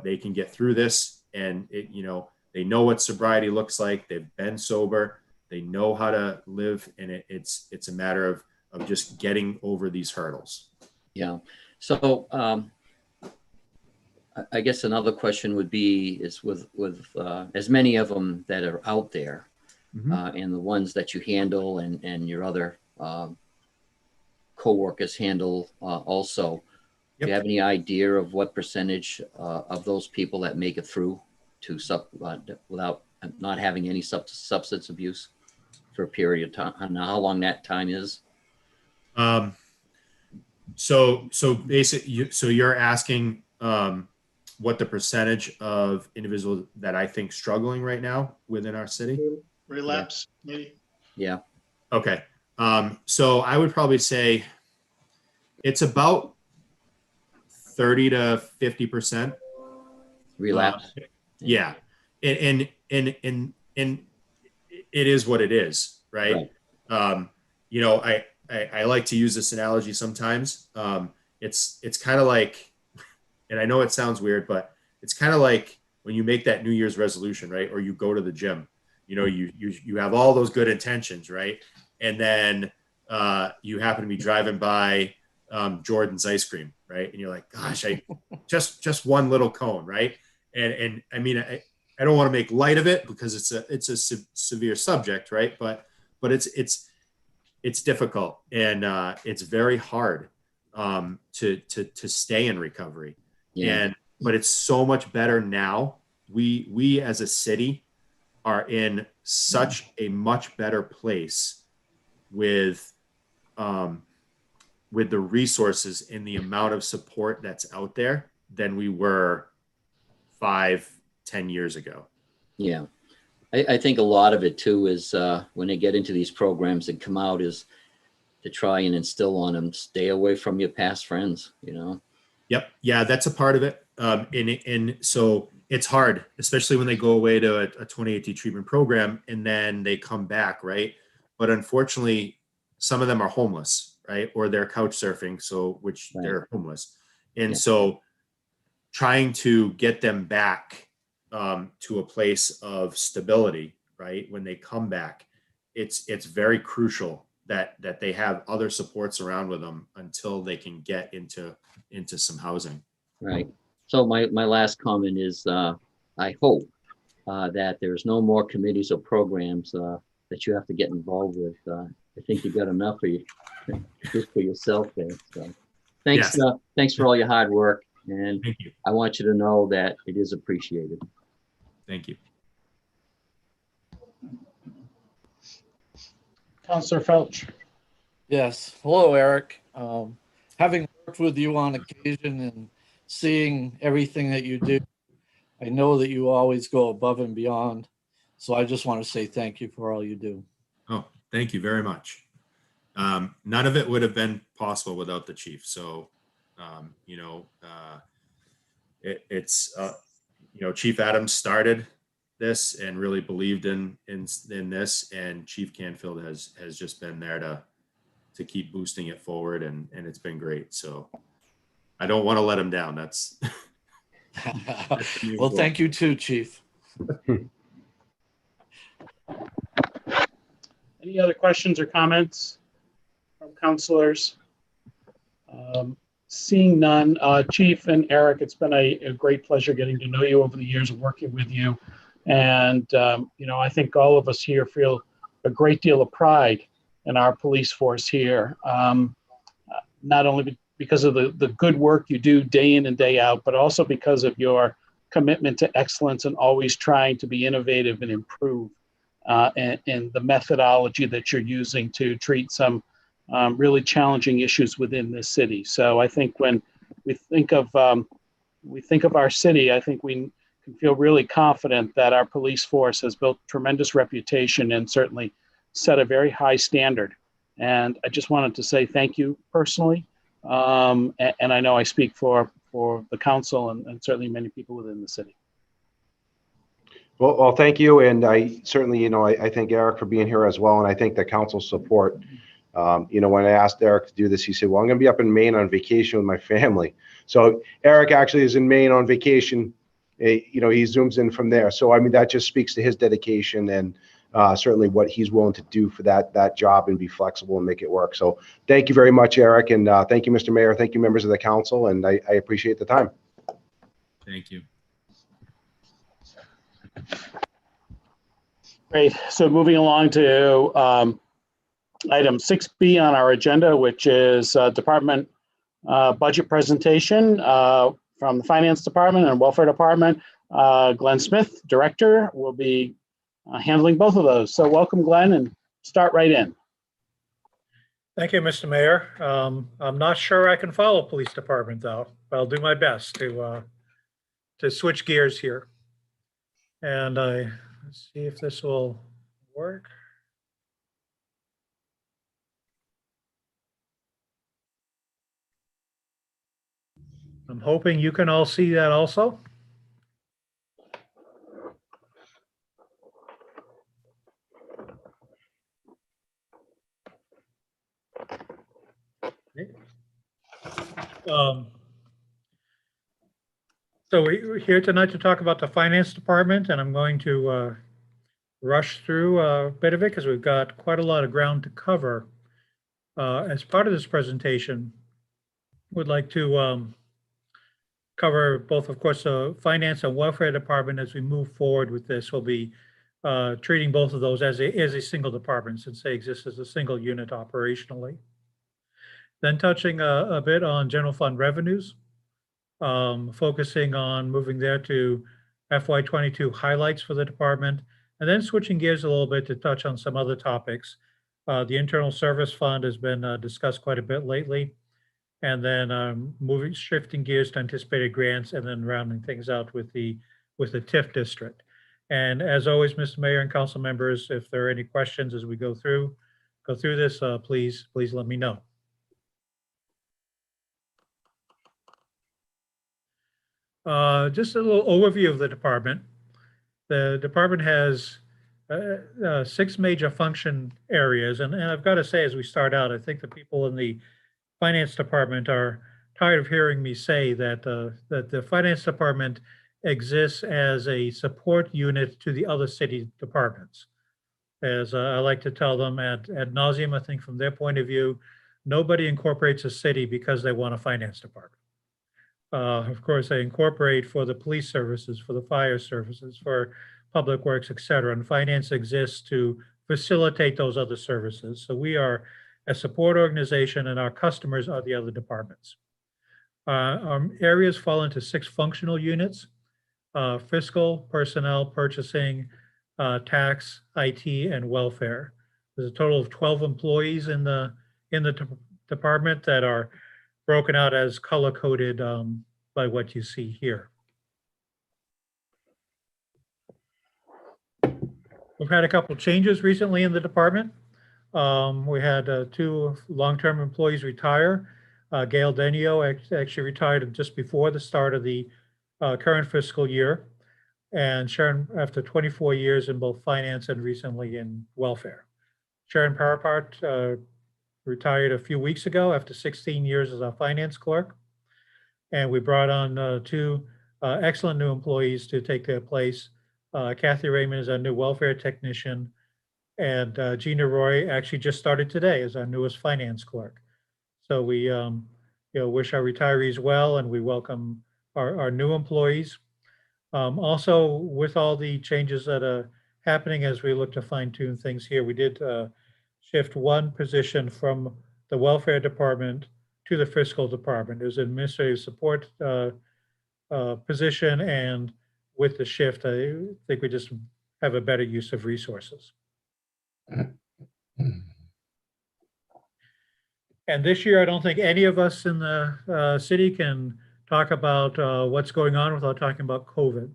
they can get through this, and they know what sobriety looks like. They've been sober. They know how to live. And it's a matter of just getting over these hurdles. Yeah. So I guess another question would be is with as many of them that are out there, and the ones that you handle and your other co-workers handle also, do you have any idea of what percentage of those people that make it through to without not having any substance abuse for a period of time, and how long that time is? So basically, so you're asking what the percentage of individuals that I think struggling right now within our city? Relapse, maybe? Yeah. Okay. So I would probably say it's about 30 to 50%. Relapse. Yeah. And it is what it is, right? I like to use this analogy sometimes. It's kind of like, and I know it sounds weird, but it's kind of like when you make that New Year's resolution, right? Or you go to the gym, you have all those good intentions, right? And then you happen to be driving by Jordan's ice cream, right? And you're like, gosh, I just one little cone, right? And I mean, I don't want to make light of it because it's a severe subject, right? But it's difficult, and it's very hard to stay in recovery. Yeah. But it's so much better now. We as a city are in such a much better place with the resources and the amount of support that's out there than we were 5-10 years ago. Yeah. I think a lot of it too is when they get into these programs and come out is to try and instill on them, stay away from your past friends, you know? Yep. Yeah, that's a part of it. And so it's hard, especially when they go away to a 28-day treatment program and then they come back, right? But unfortunately, some of them are homeless, right? Or they're couch surfing, so which Right. they're homeless. And Yeah. so trying to get them back to a place of stability, right? When they come back, it's very crucial that they have other supports around with them until they can get into some housing. Right. So my last comment is, I hope that there's no more committees or programs that you have to get involved with. I think you got enough for you, just for yourself there. So thanks, Yes. thanks for all your hard work. And Thank you. I want you to know that it is appreciated. Thank you. Counselor Felch. Yes. Hello, Eric. Having worked with you on occasion and seeing everything that you do, I know that you always go above and beyond. So I just want to say thank you for all you do. Oh, thank you very much. None of it would have been possible without the chief. So, it's Chief Adams started this and really believed in this, and Chief Canfield has just been there to keep boosting it forward, and it's been great. So I don't want to let him down. That's Well, thank you too, Chief. Any other questions or comments from counselors? Seeing none, Chief and Eric, it's been a great pleasure getting to know you over the years of working with you. And, I think all of us here feel a great deal of pride in our police force here, not only because of the good work you do day in and day out, but also because of your commitment to excellence and always trying to be innovative and improve, and the methodology that you're using to treat some really challenging issues within this city. So I think when we think of our city, I think we can feel really confident that our police force has built tremendous reputation and certainly set a very high standard. And I just wanted to say thank you personally. And I know I speak for the council and certainly many people within the city. Well, thank you. And I certainly, I thank Eric for being here as well. And I think the council's support. When I asked Eric to do this, he said, well, I'm going to be up in Maine on vacation with my family. So Eric actually is in Maine on vacation. He zooms in from there. So, I mean, that just speaks to his dedication and certainly what he's willing to do for that job and be flexible and make it work. So thank you very much, Eric. And thank you, Mr. Mayor. Thank you, members of the council. And I appreciate the time. Thank you. Great. So moving along to item 6B on our agenda, which is department budget presentation from the Finance Department and Welfare Department. Glenn Smith, Director, will be handling both of those. So welcome, Glenn, and start right in. Thank you, Mr. Mayor. I'm not sure I can follow Police Department, though, but I'll do my best to switch gears here. And let's see if this will work. I'm hoping you can all see that also. So we're here tonight to talk about the Finance Department, and I'm going to rush through a bit of it because we've got quite a lot of ground to cover. As part of this presentation, would like to cover both, of course, the Finance and Welfare Department. As we move forward with this, we'll be treating both of those as a single department, since they exist as a single unit operationally. Then touching a bit on general fund revenues, focusing on moving there to FY22 highlights for the department, and then switching gears a little bit to touch on some other topics. The internal service fund has been discussed quite a bit lately, and then shifting gears to anticipated grants, and then rounding things out with the TIF district. And as always, Mr. Mayor and council members, if there are any questions as we go through, go through this, please let me know. Just a little overview of the department. The department has 6 major function areas. And I've got to say, as we start out, I think the people in the finance department are tired of hearing me say that, that the finance department exists as a support unit to the other city departments. As I like to tell them ad nauseum, I think from their point of view, nobody incorporates a city because they want a finance department. Of course, they incorporate for the police services, for the fire services, for public works, et cetera. And finance exists to facilitate those other services. So we are a support organization and our customers are the other departments. Our areas fall into 6 functional units: fiscal, personnel, purchasing, tax, IT, and welfare. There's a total of 12 employees in the department that are broken out as color-coded by what you see here. We've had a couple changes recently in the department. We had 2 long-term employees retire. Gail Denio actually retired just before the start of the current fiscal year. And Sharon, after 24 years in both finance and recently in welfare. Sharon Parapart retired a few weeks ago after 16 years as our finance clerk. And we brought on 2 excellent new employees to take their place. Kathy Raymond is our new welfare technician. And Gina Roy actually just started today as our newest finance clerk. So we wish our retirees well and we welcome our new employees. Also, with all the changes that are happening as we look to fine tune things here, we did shift 1 position from the welfare department to the fiscal department. It was an administrative support position, and with the shift, I think we just have a better use of resources. And this year, I don't think any of us in the city can talk about what's going on without talking about COVID.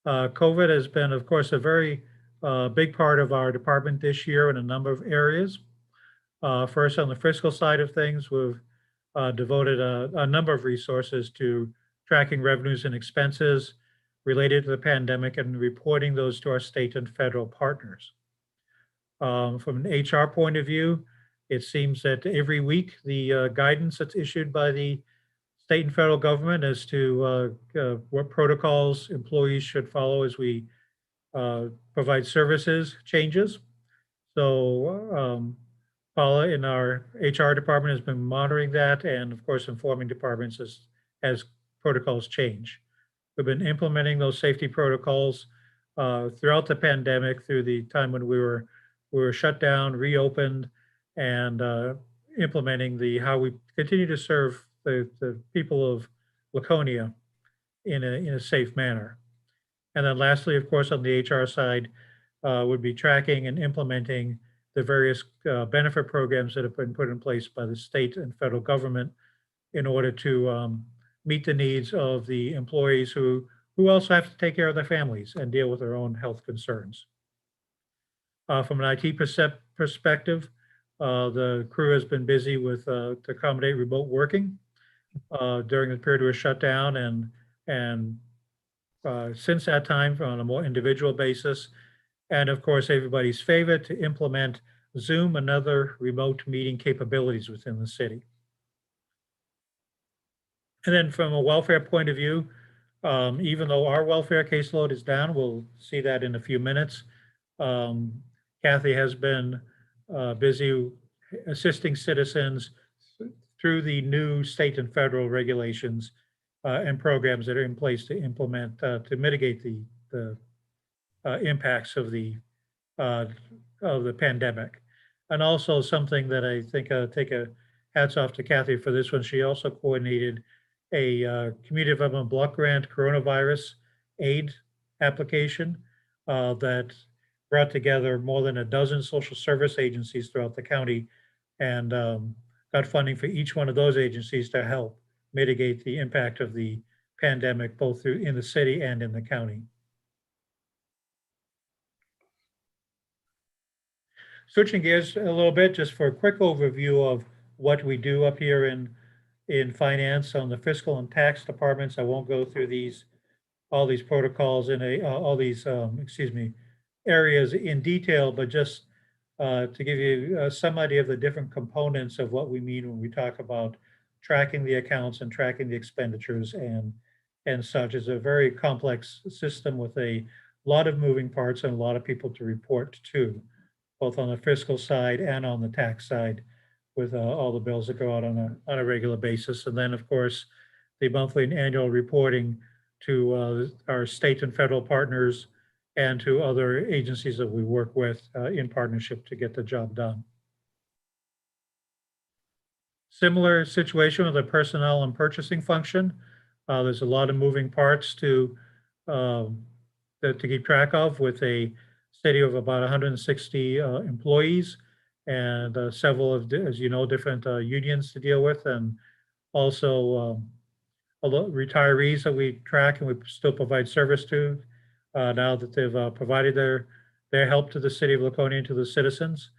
COVID has been, of course, a very big part of our department this year in a number of areas. First, on the fiscal side of things, we've devoted a number of resources to tracking revenues and expenses related to the pandemic and reporting those to our state and federal partners. From an HR point of view, it seems that every week the guidance that's issued by the state and federal government as to what protocols employees should follow as we provide services changes. So Paula in our HR department has been monitoring that and of course informing departments as protocols change. We've been implementing those safety protocols throughout the pandemic, through the time when we were shut down, reopened, and implementing how we continue to serve the people of Laconia in a safe manner. And then lastly, of course, on the HR side, would be tracking and implementing the various benefit programs that have been put in place by the state and federal government in order to meet the needs of the employees who also have to take care of their families and deal with their own health concerns. From an IT perspective, the crew has been busy with to accommodate remote working during the period of shutdown, and since that time on a more individual basis. And of course, everybody's favorite, to implement Zoom and other remote meeting capabilities within the city. And then from a welfare point of view, even though our welfare caseload is down, we'll see that in a few minutes. Kathy has been busy assisting citizens through the new state and federal regulations and programs that are in place to implement, to mitigate the impacts of the pandemic. And also something that I think take a hats off to Kathy for this one. She also coordinated a community development block grant coronavirus aid application that brought together more than a dozen social service agencies throughout the county, and got funding for each one of those agencies to help mitigate the impact of the pandemic, both in the city and in the county. Switching gears a little bit, just for a quick overview of what we do up here in finance on the fiscal and tax departments. I won't go through all these protocols all these, excuse me, areas in detail, but just to give you some idea of the different components of what we mean when we talk about tracking the accounts and tracking the expenditures and such. It's a very complex system with a lot of moving parts and a lot of people to report to, both on the fiscal side and on the tax side, with all the bills that go out on a regular basis. And then, of course, the monthly and annual reporting to our state and federal partners and to other agencies that we work with in partnership to get the job done. Similar situation with the personnel and purchasing function. There's a lot of moving parts to keep track of, with a city of about 160 employees and several of, as you know, different unions to deal with, and also retirees that we track and we still provide service to now that they've provided their help to the city of Laconia and to the citizens.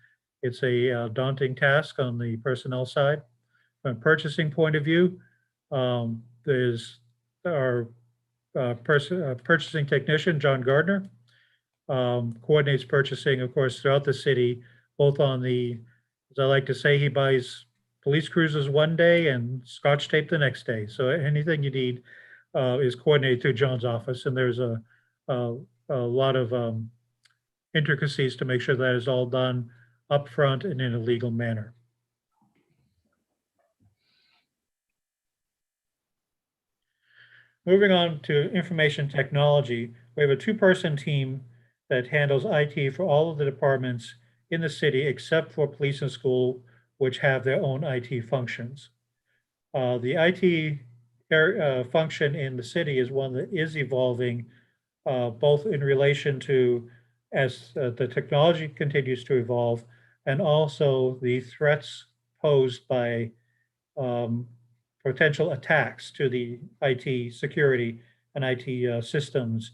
It's a daunting task on the personnel side. From a purchasing point of view, there's our purchasing technician, John Gardner, coordinates purchasing, of course, throughout the city, both on the, as I like to say, he buys police cruisers one day and Scotch tape the next day. So anything you need is coordinated through John's office, and there's a lot of intricacies to make sure that is all done upfront and in a legal manner. Moving on to information technology, we have a two-person team that handles IT for all of the departments in the city except for police and school, which have their own IT functions. The IT function in the city is one that is evolving both in relation to as the technology continues to evolve, and also the threats posed by potential attacks to the IT security and IT systems,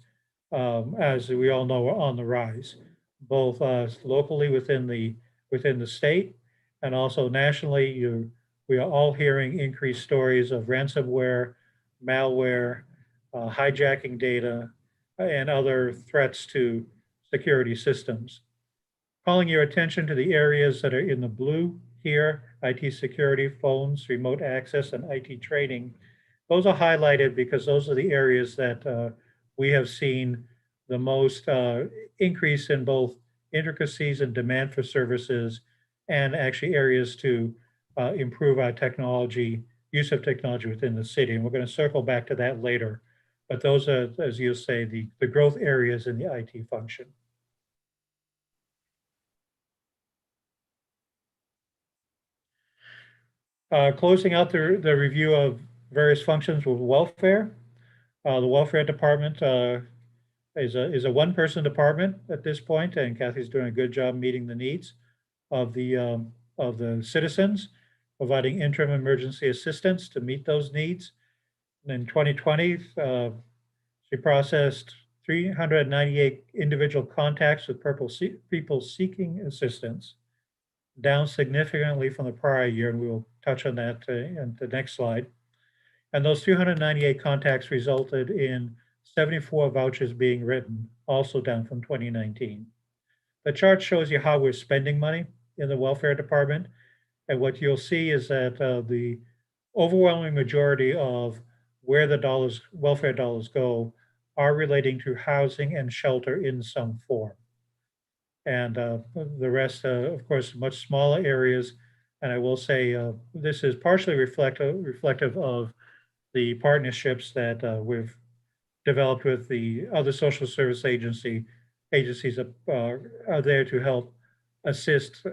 as we all know, are on the rise, both locally within the state and also nationally. We are all hearing increased stories of ransomware, malware, hijacking data, and other threats to security systems. Calling your attention to the areas that are in the blue here: IT security, phones, remote access, and IT training. Those are highlighted because those are the areas that we have seen the most increase in both intricacies and demand for services, and actually areas to improve our use of technology within the city. And we're going to circle back to that later. But those are, as you say, the growth areas in the IT function. Closing out the review of various functions with welfare. The welfare department is a one-person department at this point, and Kathy's doing a good job meeting the needs of the citizens, providing interim emergency assistance to meet those needs. And in 2020, she processed 398 individual contacts with people seeking assistance, down significantly from the prior year, and we will touch on that in the next slide. And those 398 contacts resulted in 74 vouchers being written, also down from 2019. The chart shows you how we're spending money in the welfare department, and what you'll see is that the overwhelming majority of where the welfare dollars go are relating to housing and shelter in some form. And the rest, of course, much smaller areas. And I will say this is partially reflective of the partnerships that we've developed with the other social service agencies that are there to help assist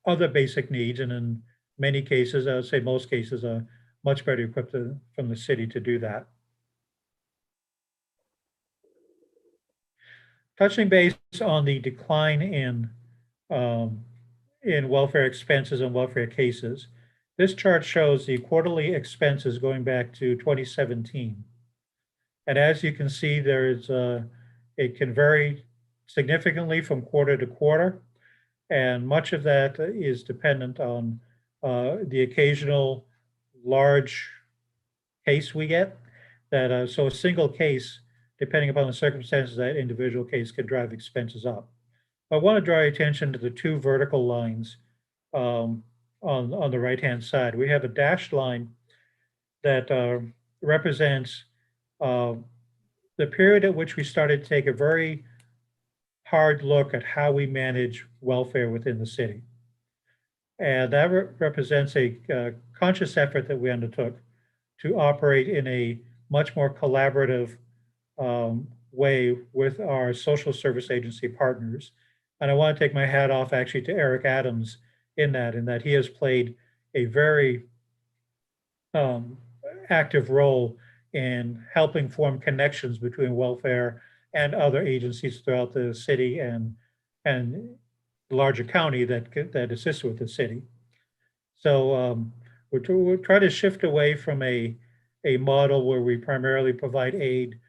other basic needs. And in many cases, I would say most cases, are much better equipped from the city to do that. Touching base on the decline in welfare expenses and welfare cases, this chart shows the quarterly expenses going back to 2017. And as you can see, it can vary significantly from quarter to quarter. And much of that is dependent on the occasional large case we get. So a single case, depending upon the circumstances, that individual case can drive expenses up. I want to draw your attention to the two vertical lines on the right-hand side. We have a dashed line that represents the period at which we started to take a very hard look at how we manage welfare within the city. And that represents a conscious effort that we undertook to operate in a much more collaborative way with our social service agency partners. And I want to take my hat off actually to Eric Adams in that he has played a very active role in helping form connections between welfare and other agencies throughout the city and the larger county that assists with the city. So we're trying to shift away from a model where we primarily provide aid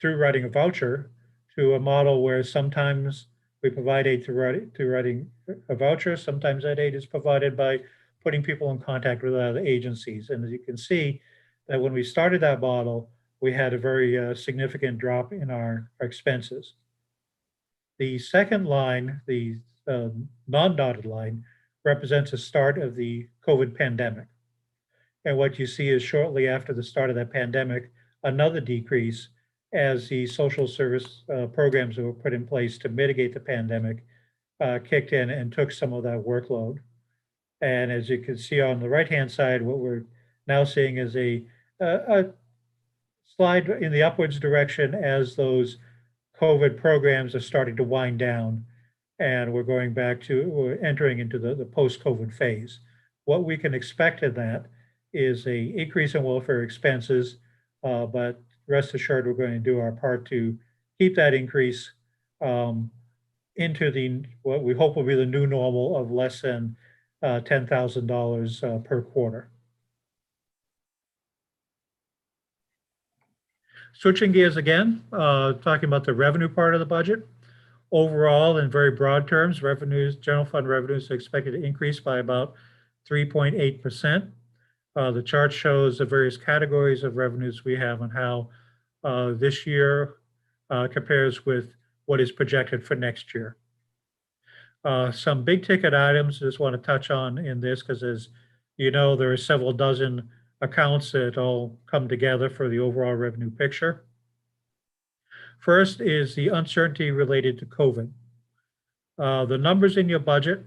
through writing a voucher to a model where sometimes we provide aid through writing a voucher. Sometimes that aid is provided by putting people in contact with other agencies. And as you can see, that when we started that model, we had a very significant drop in our expenses. The second line, the non-dotted line, represents the start of the COVID pandemic. And what you see is shortly after the start of that pandemic, another decrease as the social service programs that were put in place to mitigate the pandemic kicked in and took some of that workload. And as you can see on the right-hand side, what we're now seeing is a slide in the upwards direction as those COVID programs are starting to wind down, and we're entering into the post-COVID phase. What we can expect in that is a increase in welfare expenses, but rest assured we're going to do our part to keep that increase into what we hope will be the new normal of less than $10,000 per quarter. Switching gears again, talking about the revenue part of the budget. Overall, in very broad terms, general fund revenues are expected to increase by about 3.8%. The chart shows the various categories of revenues we have and how this year compares with what is projected for next year. Some big ticket items I just want to touch on in this, because as you know, there are several dozen accounts that all come together for the overall revenue picture. First is the uncertainty related to COVID. The numbers in your budget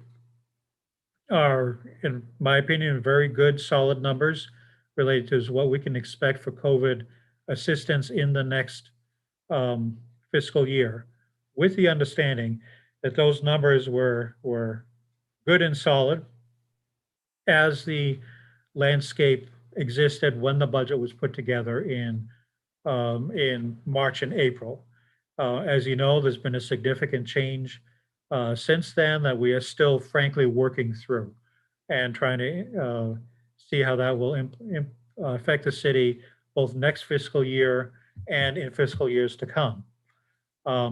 are, in my opinion, very good, solid numbers related to what we can expect for COVID assistance in the next fiscal year, with the understanding that those numbers were good and solid as the landscape existed when the budget was put together in March and April. As you know, there's been a significant change since then that we are still, frankly, working through and trying to see how that will affect the city both next fiscal year and in fiscal years to come.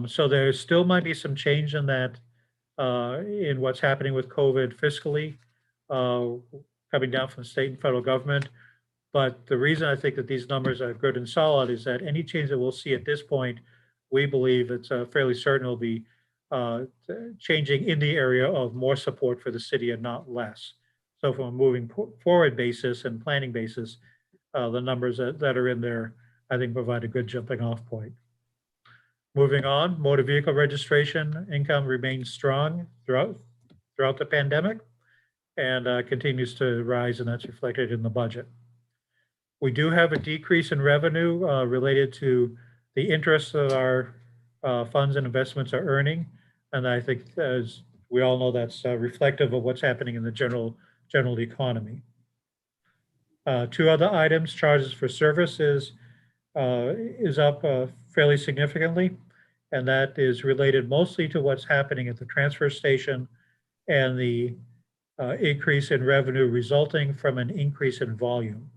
So there still might be some change in that, in what's happening with COVID fiscally, coming down from the state and federal government. But the reason I think that these numbers are good and solid is that any change that we'll see at this point, we believe it's fairly certain will be changing in the area of more support for the city and not less. So from a moving forward basis and planning basis, the numbers that are in there, I think, provide a good jumping off point. Moving on, motor vehicle registration income remains strong throughout the pandemic and continues to rise, and that's reflected in the budget. We do have a decrease in revenue related to the interest that our funds and investments are earning. And I think, as we all know, that's reflective of what's happening in the general economy. Two other items, charges for service is up fairly significantly. And that is related mostly to what's happening at the transfer station and the increase in revenue resulting from an increase in volume.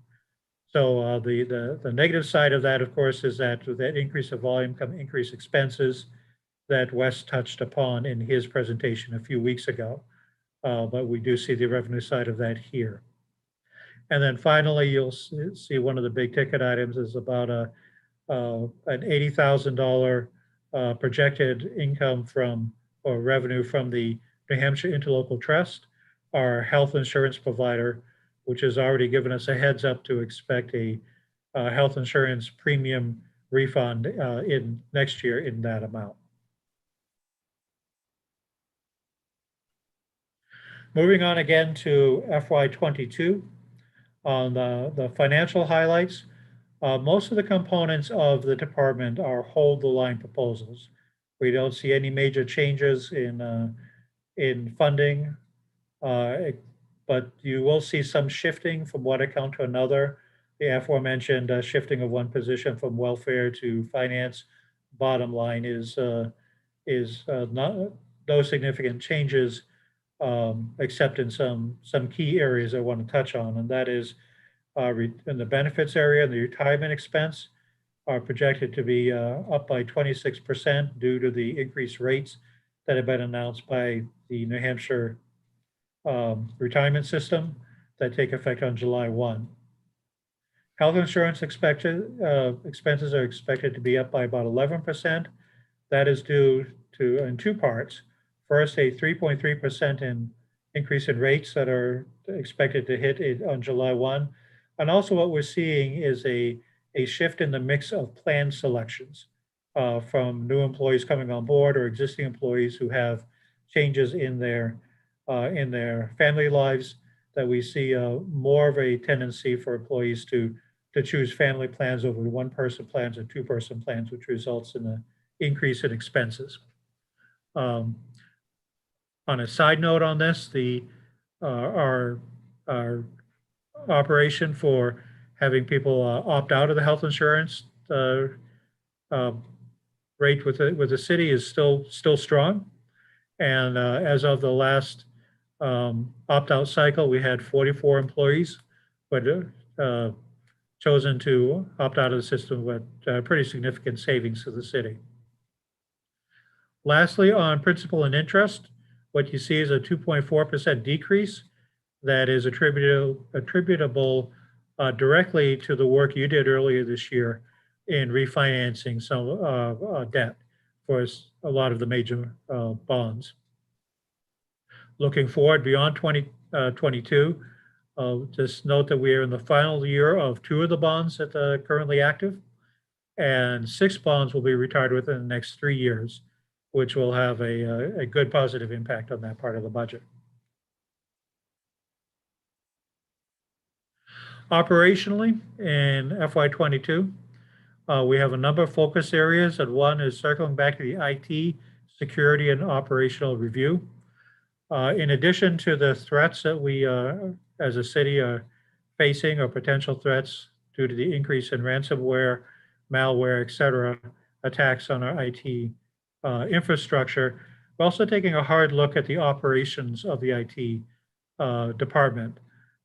So the negative side of that, of course, is that with that increase of volume come increased expenses. that Wes touched upon in his presentation a few weeks ago. But we do see the revenue side of that here. And then finally, you'll see one of the big ticket items is about an $80,000 projected income from or revenue from the New Hampshire Interlocal Trust, our health insurance provider, which has already given us a heads up to expect a health insurance premium refund in next year in that amount. Moving on again to FY22 on the financial highlights. Most of the components of the department are hold the line proposals. We don't see any major changes in funding, but you will see some shifting from one account to another. The aforementioned shifting of one position from welfare to finance. Bottom line is not no significant changes, except in some key areas I want to touch on, and that is in the benefits area, the retirement expense are projected to be up by 26% due to the increased rates that have been announced by the New Hampshire retirement system that take effect on July 1. Health insurance expenses are expected to be up by about 11%. That is due to, in two parts. First, a 3.3% increase in rates that are expected to hit on July 1. And also what we're seeing is a shift in the mix of plan selections from new employees coming on board or existing employees who have changes in their family lives, that we see more of a tendency for employees to choose family plans over one-person plans or two-person plans, which results in an increase in expenses. On a side note on this, our operation for having people opt out of the health insurance rate with the city is still strong. And as of the last opt-out cycle, we had 44 employees who had chosen to opt out of the system with pretty significant savings to the city. Lastly, on principal and interest, what you see is a 2.4% decrease that is attributable directly to the work you did earlier this year in refinancing some debt for a lot of the major bonds. Looking forward beyond 2022, just note that we are in the final year of 2 of the bonds that are currently active, and 6 bonds will be retired within the next 3 years, which will have a good positive impact on that part of the budget. Operationally, in FY22, we have a number of focus areas, and one is circling back to the IT, security, and operational review. In addition to the threats that we, as a city, are facing, or potential threats due to the increase in ransomware, malware, et cetera, attacks on our IT infrastructure, we're also taking a hard look at the operations of the IT department.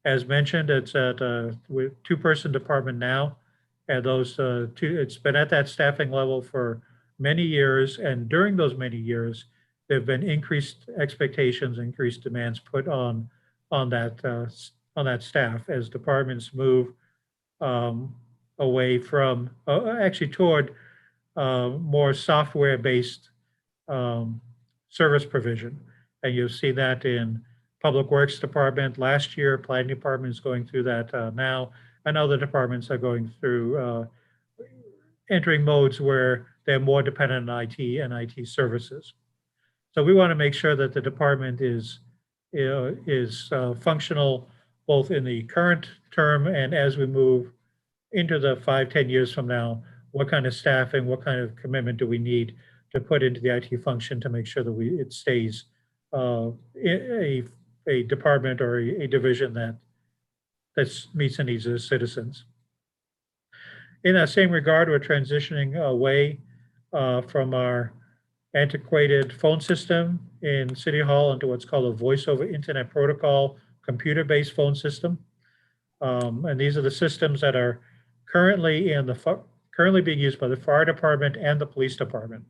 As mentioned, it's at a 2-person department now, and those it's been at that staffing level for many years, and during those many years, there have been increased expectations, increased demands put on that staff as departments move away from, actually toward more software-based service provision. And you'll see that in Public Works Department last year. Planning Department is going through that now, and other departments are going through entering modes where they're more dependent on IT and IT services. So we want to make sure that the department is functional both in the current term and as we move into the 5-10 years from now. What kind of staffing, what kind of commitment do we need to put into the IT function to make sure that it stays a department or a division that meets the needs of the citizens. In that same regard, we're transitioning away from our antiquated phone system in City Hall into what's called a voice over internet protocol, computer-based phone system. And these are the systems that are currently being used by the fire department and the police department.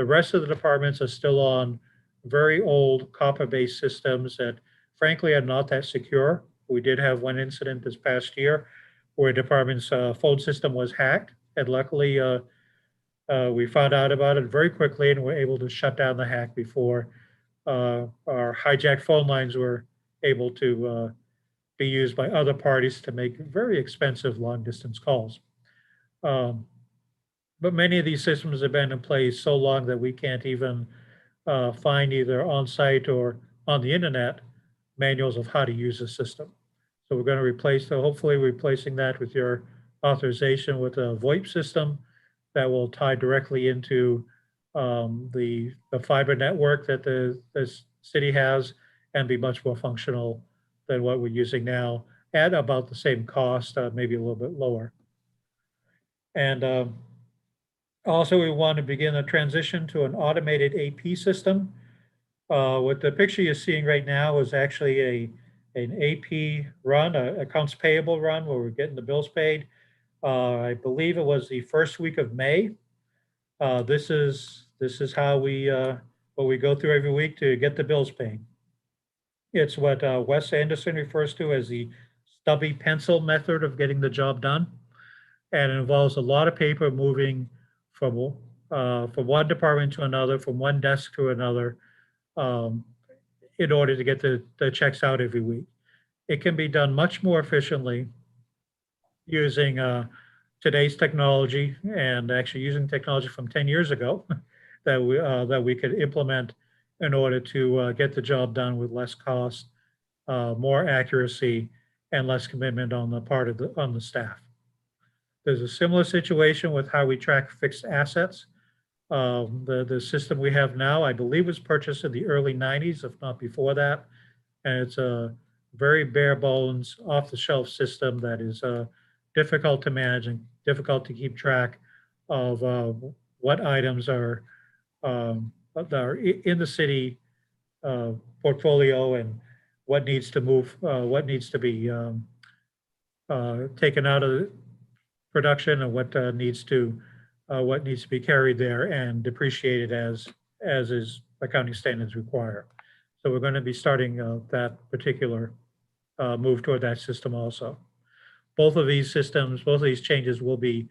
The rest of the departments are still on very old copper-based systems that frankly are not that secure. We did have one incident this past year where a department's phone system was hacked, and luckily we found out about it very quickly and were able to shut down the hack before our hijacked phone lines were able to be used by other parties to make very expensive long-distance calls. But many of these systems have been in place so long that we can't even find either on-site or on the internet manuals of how to use the system. So we're going to replace, so hopefully replacing that with your authorization with a VoIP system that will tie directly into the fiber network that the city has and be much more functional than what we're using now at about the same cost, maybe a little bit lower. And also, we want to begin a transition to an automated AP system. What the picture you're seeing right now is actually an AP run, accounts payable run, where we're getting the bills paid. I believe it was the first week of May. This is how what we go through every week to get the bills paid. It's what Wes Anderson refers to as the stubby pencil method of getting the job done. And it involves a lot of paper moving from one department to another, from one desk to another, in order to get the checks out every week. It can be done much more efficiently using today's technology, and actually using technology from 10 years ago that we could implement in order to get the job done with less cost, more accuracy, and less commitment on the part of the staff. There's a similar situation with how we track fixed assets. The system we have now, I believe, was purchased in the early 90s, if not before that. And it's a very bare bones, off the shelf system that is difficult to manage and difficult to keep track of what items are in the city portfolio and what needs to move, what needs to be taken out of production and what needs to be carried there and depreciated as is accounting standards require. So we're going to be starting that particular move toward that system also. Both of these systems, both of these changes will be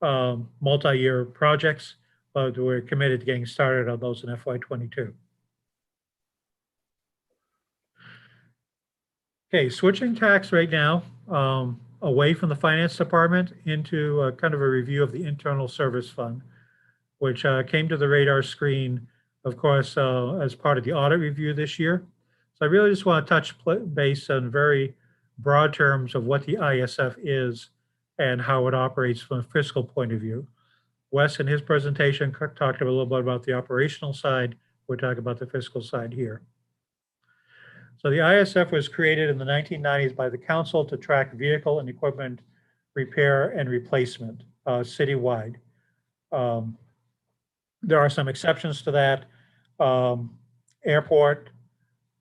multi-year projects, but we're committed to getting started on those in FY22. Okay, switching tax right now, away from the finance department into kind of a review of the internal service fund, which came to the radar screen, of course, as part of the audit review this year. So I really just want to touch base on very broad terms of what the ISF is and how it operates from a fiscal point of view. Wes, in his presentation, talked a little bit about the operational side. We're talking about the fiscal side here. So the ISF was created in the 1990s by the council to track vehicle and equipment repair and replacement citywide. There are some exceptions to that. Airport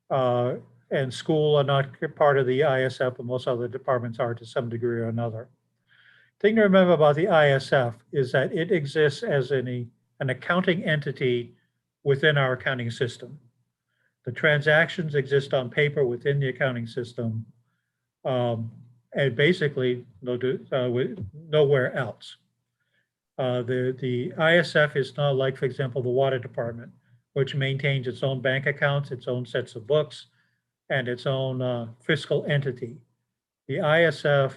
and school are not part of the ISF, but most other departments are to some degree or another. The thing to remember about the ISF is that it exists as an accounting entity within our accounting system. The transactions exist on paper within the accounting system, and basically nowhere else. The ISF is not like, for example, the water department, which maintains its own bank accounts, its own sets of books, and its own fiscal entity. The ISF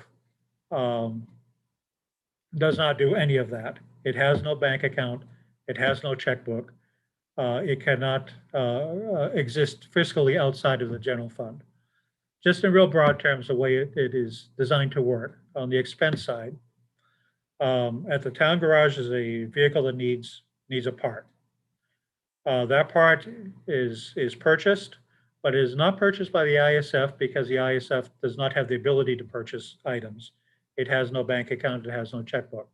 does not do any of that. It has no bank account. It has no checkbook. It cannot exist fiscally outside of the general fund. Just in real broad terms, the way it is designed to work. On the expense side, at the town garage is a vehicle that needs a part. That part is purchased, but it is not purchased by the ISF because the ISF does not have the ability to purchase items. It has no bank account, it has no checkbook.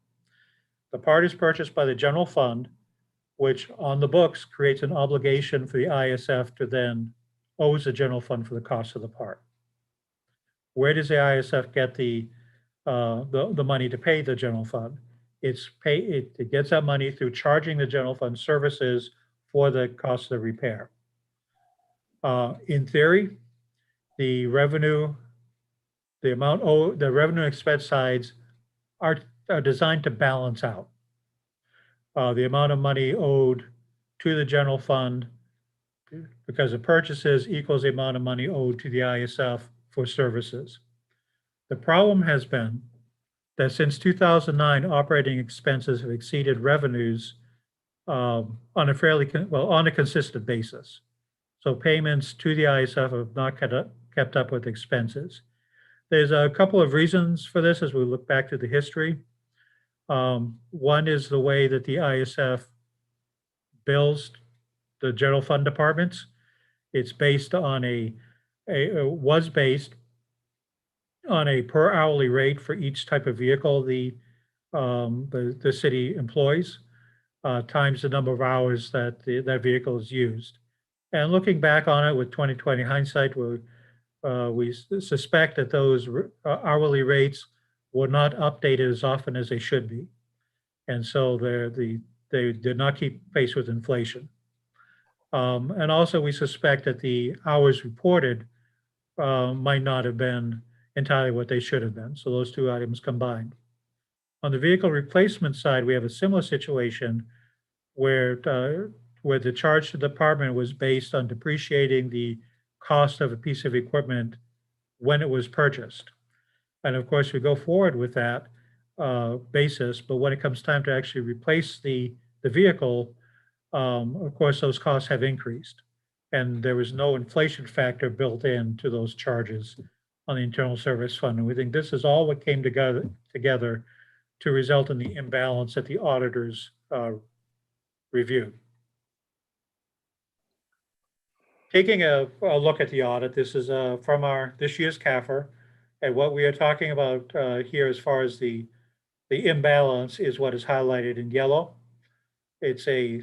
The part is purchased by the general fund, which on the books creates an obligation for the ISF to then owes the general fund for the cost of the part. Where does the ISF get the money to pay the general fund? it gets that money through charging the general fund services for the cost of the repair. In theory, the revenue expense sides are designed to balance out. The amount of money owed to the general fund because of purchases equals the amount of money owed to the ISF for services. The problem has been that since 2009, operating expenses have exceeded revenues on a consistent basis. So payments to the ISF have not kept up with expenses. There's a couple of reasons for this as we look back to the history. One is the way that the ISF bills the general fund departments. It's based on was based on a per hourly rate for each type of vehicle the city employs, times the number of hours that that vehicle is used. And looking back on it with 2020 hindsight, we suspect that those hourly rates were not updated as often as they should be. And so they did not keep pace with inflation. And also we suspect that the hours reported might not have been entirely what they should have been. So those two items combined. On the vehicle replacement side, we have a similar situation where the charge to the department was based on depreciating the cost of a piece of equipment when it was purchased. And of course, we go forward with that basis, but when it comes time to actually replace the vehicle, of course, those costs have increased. And there was no inflation factor built into those charges on the internal service fund. And we think this is all what came together to result in the imbalance that the auditors reviewed. Taking a look at the audit, this is from this year's CAFR, and what we are talking about here as far as the imbalance is what is highlighted in yellow. It's a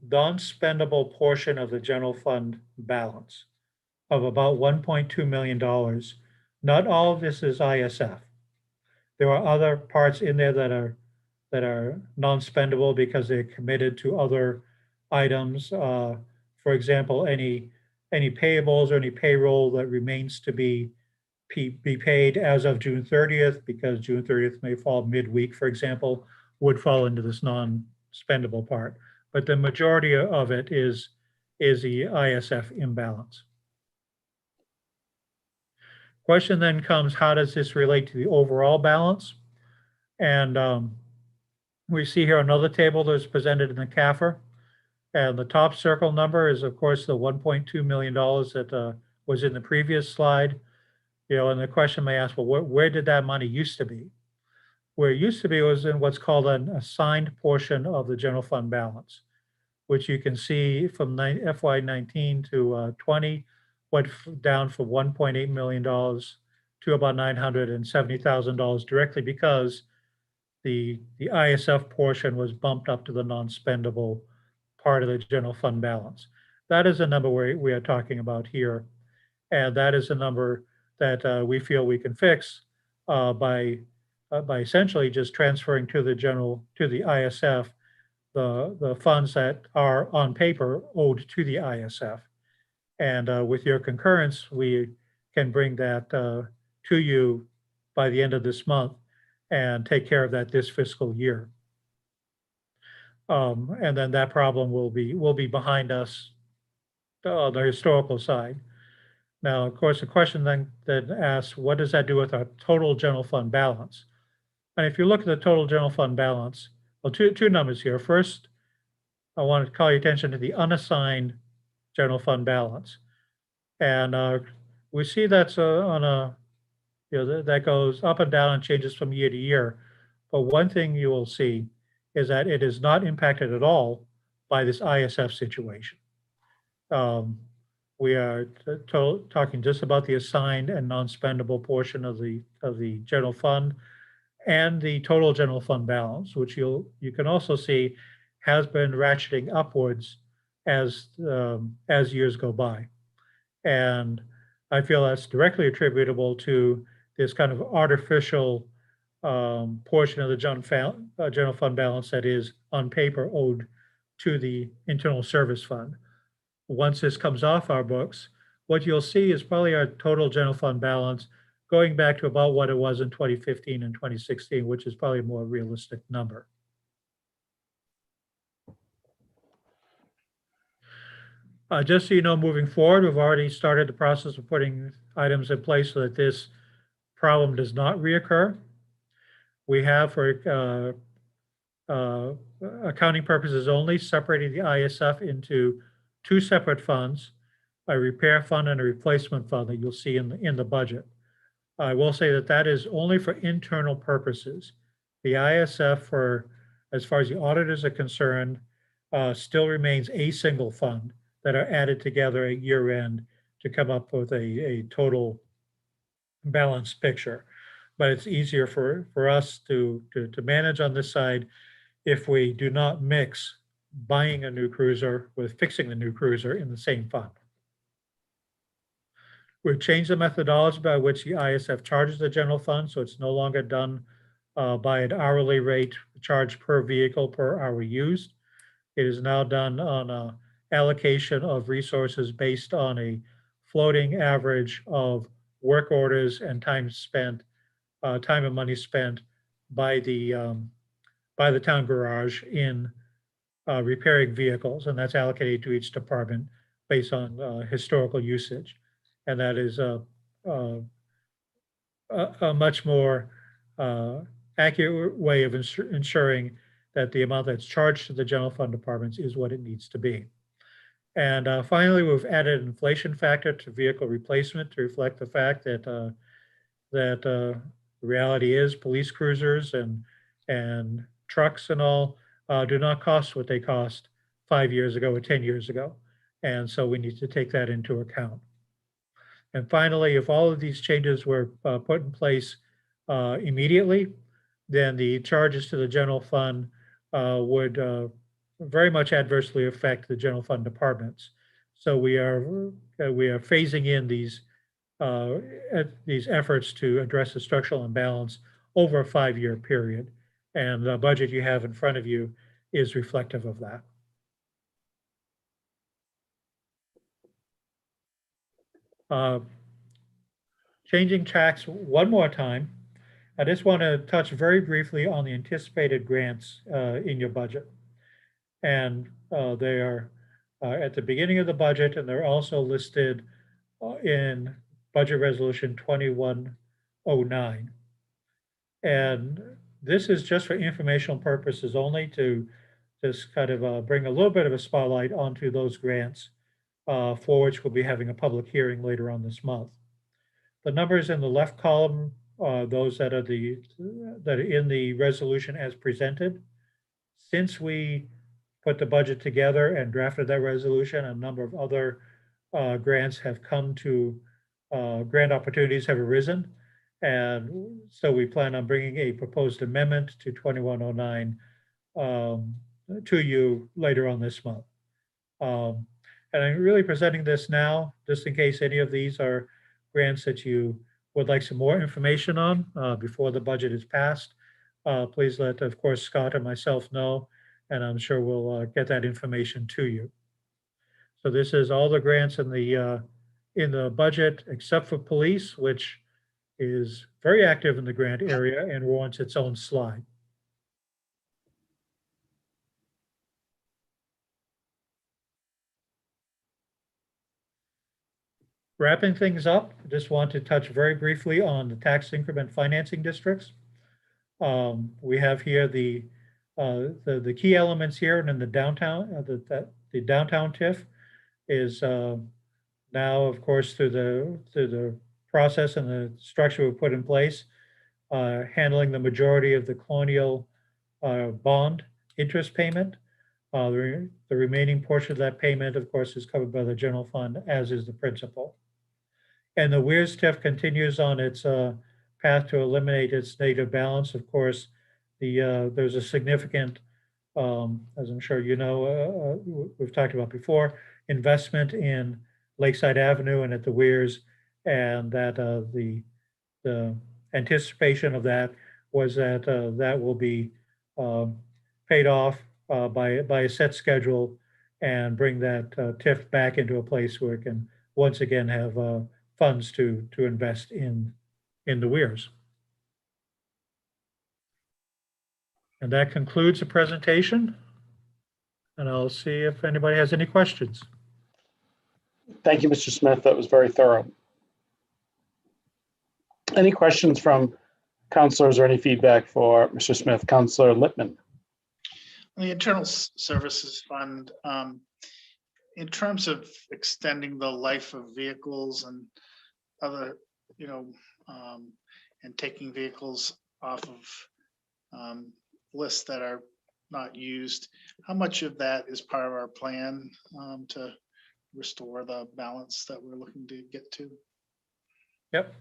non-spendable portion of the general fund balance of about $1.2 million. Not all of this is ISF. There are other parts in there that are non-spendable because they're committed to other items. For example, any payables or any payroll that remains to be paid as of June 30th, because June 30th may fall midweek, for example, would fall into this non-spendable part. But the majority of it is the ISF imbalance. Question then comes, how does this relate to the overall balance? And we see here another table that's presented in the CAFR. And the top circle number is, of course, the $1.2 million that was in the previous slide. And the question may ask, well, where did that money used to be? Where it used to be was in what's called an assigned portion of the general fund balance, which you can see from FY19 to 20 went down from $1.8 million to about $970,000 directly because the ISF portion was bumped up to the non-spendable part of the general fund balance. That is a number we are talking about here. And that is a number that we feel we can fix by essentially just transferring to the ISF the funds that are on paper owed to the ISF. And with your concurrence, we can bring that to you by the end of this month and take care of that this fiscal year. And then that problem will be behind us on the historical side. Now, of course, the question then asks, what does that do with our total general fund balance? And if you look at the total general fund balance, well, two numbers here. First, I want to call your attention to the unassigned general fund balance. And we see that's that goes up and down and changes from year to year. But one thing you will see is that it is not impacted at all by this ISF situation. We are talking just about the assigned and non-spendable portion of the general fund and the total general fund balance, which you can also see has been ratcheting upwards as years go by. And I feel that's directly attributable to this kind of artificial portion of the general fund balance that is on paper owed to the internal service fund. Once this comes off our books, what you'll see is probably our total general fund balance going back to about what it was in 2015 and 2016, which is probably a more realistic number. Just so you know, moving forward, we've already started the process of putting items in place so that this problem does not reoccur. We have, for accounting purposes only, separated the ISF into two separate funds, a repair fund and a replacement fund that you'll see in the budget. I will say that that is only for internal purposes. The ISF, for as far as the auditors are concerned, still remains a single fund that are added together at year end to come up with a total balanced picture. But it's easier for us to manage on this side if we do not mix buying a new cruiser with fixing the new cruiser in the same fund. We've changed the methodology by which the ISF charges the general fund, so it's no longer done by an hourly rate charged per vehicle per hour used. It is now done on an allocation of resources based on a floating average of work orders and time spent, time and money spent by the town garage in repairing vehicles, and that's allocated to each department based on historical usage. And that is a much more accurate way of ensuring that the amount that's charged to the general fund departments is what it needs to be. And finally, we've added an inflation factor to vehicle replacement to reflect the fact that the reality is police cruisers and trucks and all do not cost what they cost 5 years ago or 10 years ago. And so we need to take that into account. And finally, if all of these changes were put in place immediately, then the charges to the general fund would very much adversely affect the general fund departments. So we are phasing in these efforts to address the structural imbalance over a 5-year period. And the budget you have in front of you is reflective of that. Changing tracks one more time, I just want to touch very briefly on the anticipated grants in your budget. And they are at the beginning of the budget, and they're also listed in Budget Resolution 2109. And this is just for informational purposes only, to just kind of bring a little bit of a spotlight onto those grants for which we'll be having a public hearing later on this month. The numbers in the left column are those that are in the resolution as presented. Since we put the budget together and drafted that resolution, a number of other grants have come to, grant opportunities have arisen. And so we plan on bringing a proposed amendment to 2109 to you later on this month. And I'm really presenting this now, just in case any of these are grants that you would like some more information on before the budget is passed. Please let, of course, Scott and myself know, and I'm sure we'll get that information to you. So this is all the grants in the budget except for police, which is very active in the grant area and warrants its own slide. Wrapping things up, I just want to touch very briefly on the tax increment financing districts. We have here the key elements here, and in the downtown, the downtown TIF is now, of course, through the process and the structure we put in place, handling the majority of the colonial bond interest payment. The remaining portion of that payment, of course, is covered by the general fund, as is the principal. And the WEIRS TIF continues on its path to eliminate its negative balance. Of course, there's a significant, as I'm sure you know, we've talked about before, investment in Lakeside Avenue and at the WEIRS, and that the anticipation of that was that that will be paid off by a set schedule and bring that TIF back into a place where it can once again have funds to invest in the weirs. And that concludes the presentation. And I'll see if anybody has any questions. Thank you, Mr. Smith. That was very thorough. Any questions from councilors or any feedback for Mr. Smith? Councilor Lippman. The Internal Services Fund, in terms of extending the life of vehicles and other, and taking vehicles off of lists that are not used, how much of that is part of our plan to restore the balance that we're looking to get to? Yep.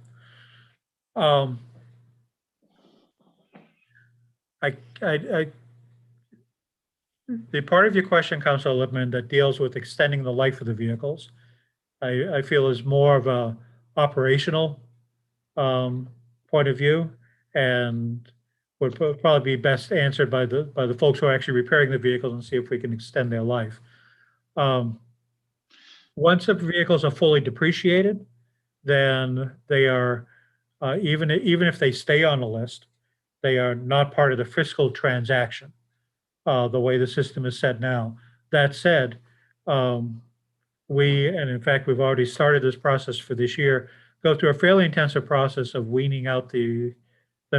The part of your question, Councilor Lippman, that deals with extending the life of the vehicles, I feel is more of a operational point of view, and would probably be best answered by the folks who are actually repairing the vehicles and see if we can extend their life. Once the vehicles are fully depreciated, then they are, even if they stay on the list, they are not part of the fiscal transaction, the way the system is set now. That said, and in fact, we've already started this process for this year, go through a fairly intensive process of weaning out the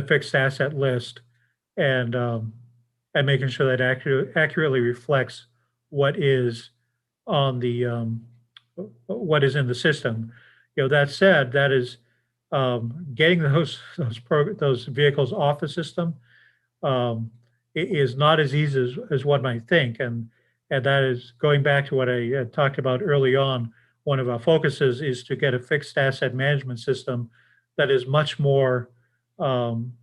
fixed asset list and making sure that accurately reflects what is on the what is in the system. That said, that is getting those vehicles off the system is not as easy as one might think, and that is going back to what I talked about early on. One of our focuses is to get a fixed asset management system that is much more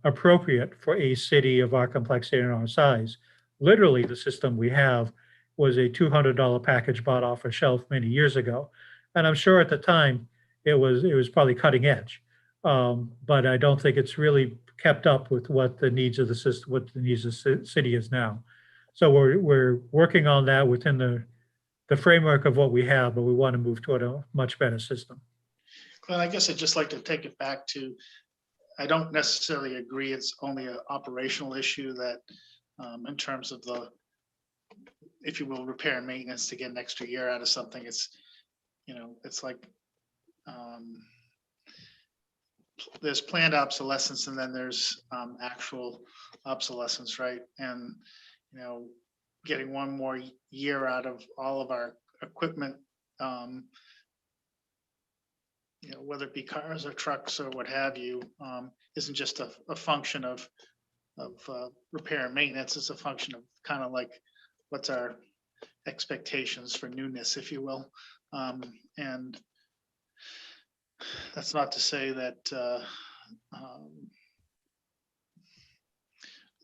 appropriate for a city of our complexity and our size. Literally, the system we have was a $200 package bought off a shelf many years ago, and I'm sure at the time it was probably cutting edge, but I don't think it's really kept up with what the needs of the system, what the needs of the city is now. So we're working on that within the framework of what we have, but we want to move toward a much better system. Glenn, I guess I'd just like to take it back to, I don't necessarily agree it's only an operational issue that in terms of the, if you will, repair and maintenance to get an extra year out of something, it's, it's like there's planned obsolescence and then there's actual obsolescence, right? And, getting one more year out of all of our equipment, whether it be cars or trucks or what have you, isn't just a function of repair and maintenance. It's a function of kind of like what's our expectations for newness, if you will. And that's not to say that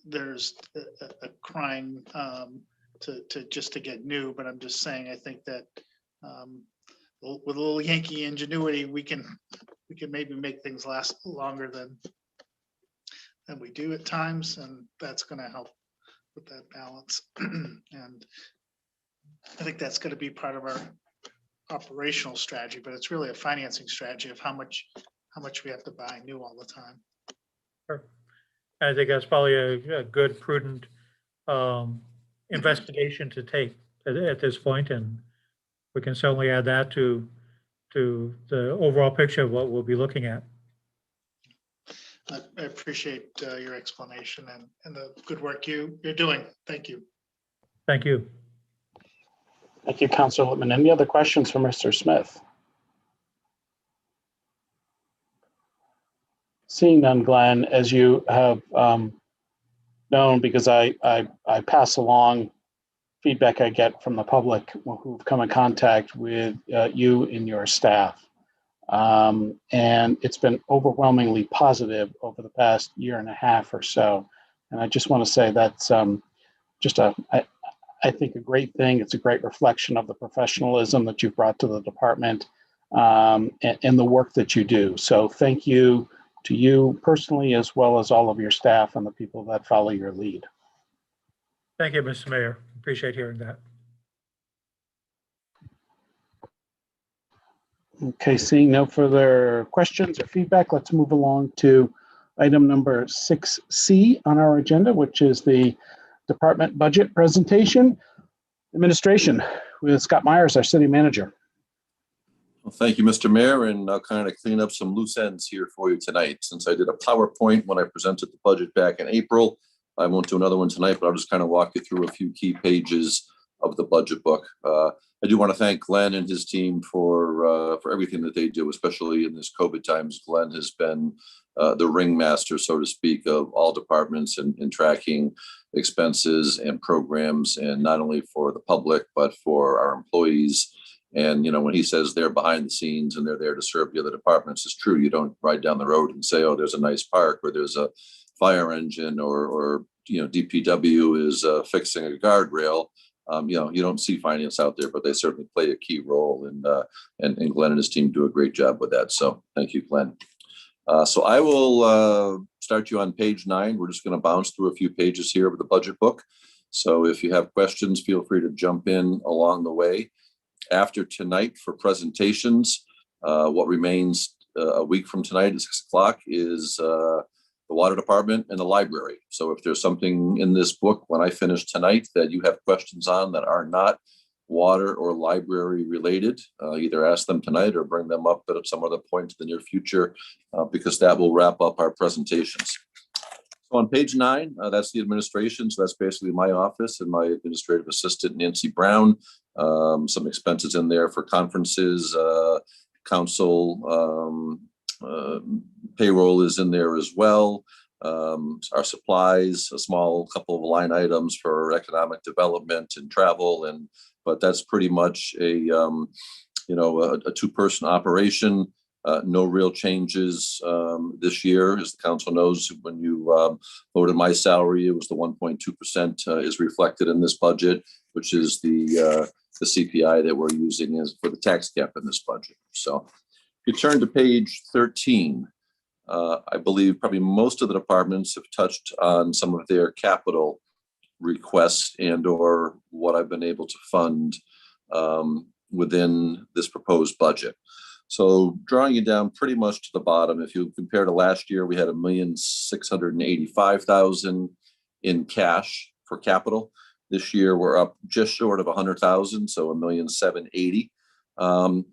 there's a crying to just to get new, but I'm just saying I think that with a little Yankee ingenuity, we can maybe make things last longer than we do at times, and that's going to help with that balance. And I think that's going to be part of our operational strategy, but it's really a financing strategy of how much we have to buy new all the time. Sure. I think that's probably a good, prudent investigation to take at this point, and we can certainly add that to the overall picture of what we'll be looking at. I appreciate your explanation and the good work you're doing. Thank you. Thank you. Thank you, Councilor Lippman. Any other questions for Mr. Smith? Seeing none, Glenn, as you have known, because I pass along feedback I get from the public who've come in contact with you and your staff. And it's been overwhelmingly positive over the past year and a half or so. And I just want to say that's just I think a great thing. It's a great reflection of the professionalism that you've brought to the department and the work that you do. So thank you to you personally, as well as all of your staff and the people that follow your lead. Thank you, Mr. Mayor. Appreciate hearing that. Okay, seeing no further questions or feedback, let's move along to item number 6C on our agenda, which is the department budget presentation. Administration with Scott Myers, our city manager. Well, thank you, Mr. Mayor, and I'll kind of clean up some loose ends here for you tonight. Since I did a PowerPoint when I presented the budget back in April, I won't do another one tonight, but I'll just kind of walk you through a few key pages of the budget book. I do want to thank Glenn and his team for everything that they do, especially in this COVID times. Glenn has been the ringmaster, so to speak, of all departments in tracking expenses and programs, and not only for the public, but for our employees. And, you know, when he says they're behind the scenes and they're there to serve the other departments, it's true. You don't ride down the road and say, oh, there's a nice park, or there's a fire engine, or you know, DPW is fixing a guardrail. You know, you don't see finance out there, but they certainly play a key role, and Glenn and his team do a great job with that. So thank you, Glenn. So I will start you on page 9. We're just going to bounce through a few pages here of the budget book. So if you have questions, feel free to jump in along the way. After tonight for presentations, what remains a week from tonight at 6 o'clock is the water department and the library. So if there's something in this book when I finish tonight that you have questions on that are not water or library related, either ask them tonight or bring them up at some other point in the near future, because that will wrap up our presentations. So on page 9, that's the administration. So that's basically my office and my administrative assistant, Nancy Brown. Some expenses in there for conferences, council, payroll is in there as well. Our supplies, a small couple of line items for economic development and travel, but that's pretty much a two-person operation. No real changes this year. As the council knows, when you voted my salary, it was the 1.2% is reflected in this budget, which is the CPI that we're using as for the tax cap in this budget. So if you turn to page 13, I believe probably most of the departments have touched on some of their capital requests and or what I've been able to fund within this proposed budget. So drawing it down pretty much to the bottom, if you compare to last year, we had $1,685,000 in cash for capital. This year, we're up just short of 100,000, so $1,780,000.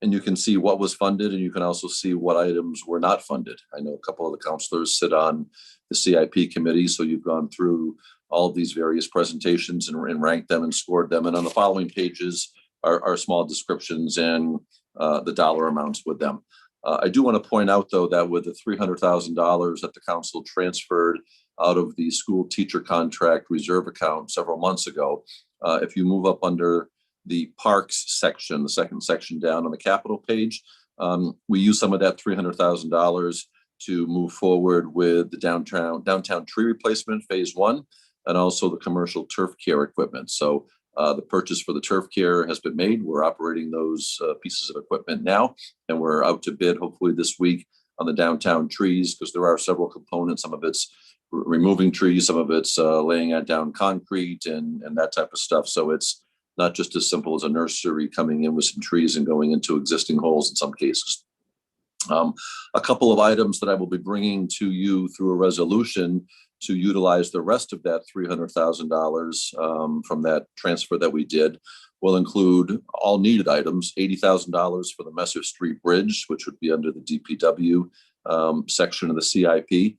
And you can see what was funded, and you can also see what items were not funded. I know a couple of the counselors sit on the CIP committee, so you've gone through all of these various presentations and ranked them and scored them. And on the following pages are small descriptions and the dollar amounts with them. I do want to point out, though, that with the $300,000 that the council transferred out of the school teacher contract reserve account several months ago, if you move up under the parks section, the second section down on the capital page, we use some of that $300,000 to move forward with the downtown tree replacement phase 1, and also the commercial turf care equipment. So the purchase for the turf care has been made. We're operating those pieces of equipment now, and we're out to bid hopefully this week on the downtown trees, because there are several components. Some of it's removing trees, some of it's laying down concrete and that type of stuff. So it's not just as simple as a nursery coming in with some trees and going into existing holes in some cases. A couple of items that I will be bringing to you through a resolution to utilize the rest of that $300,000 from that transfer that we did will include all needed items: $80,000 for the Messer Street Bridge, which would be under the DPW section of the CIP,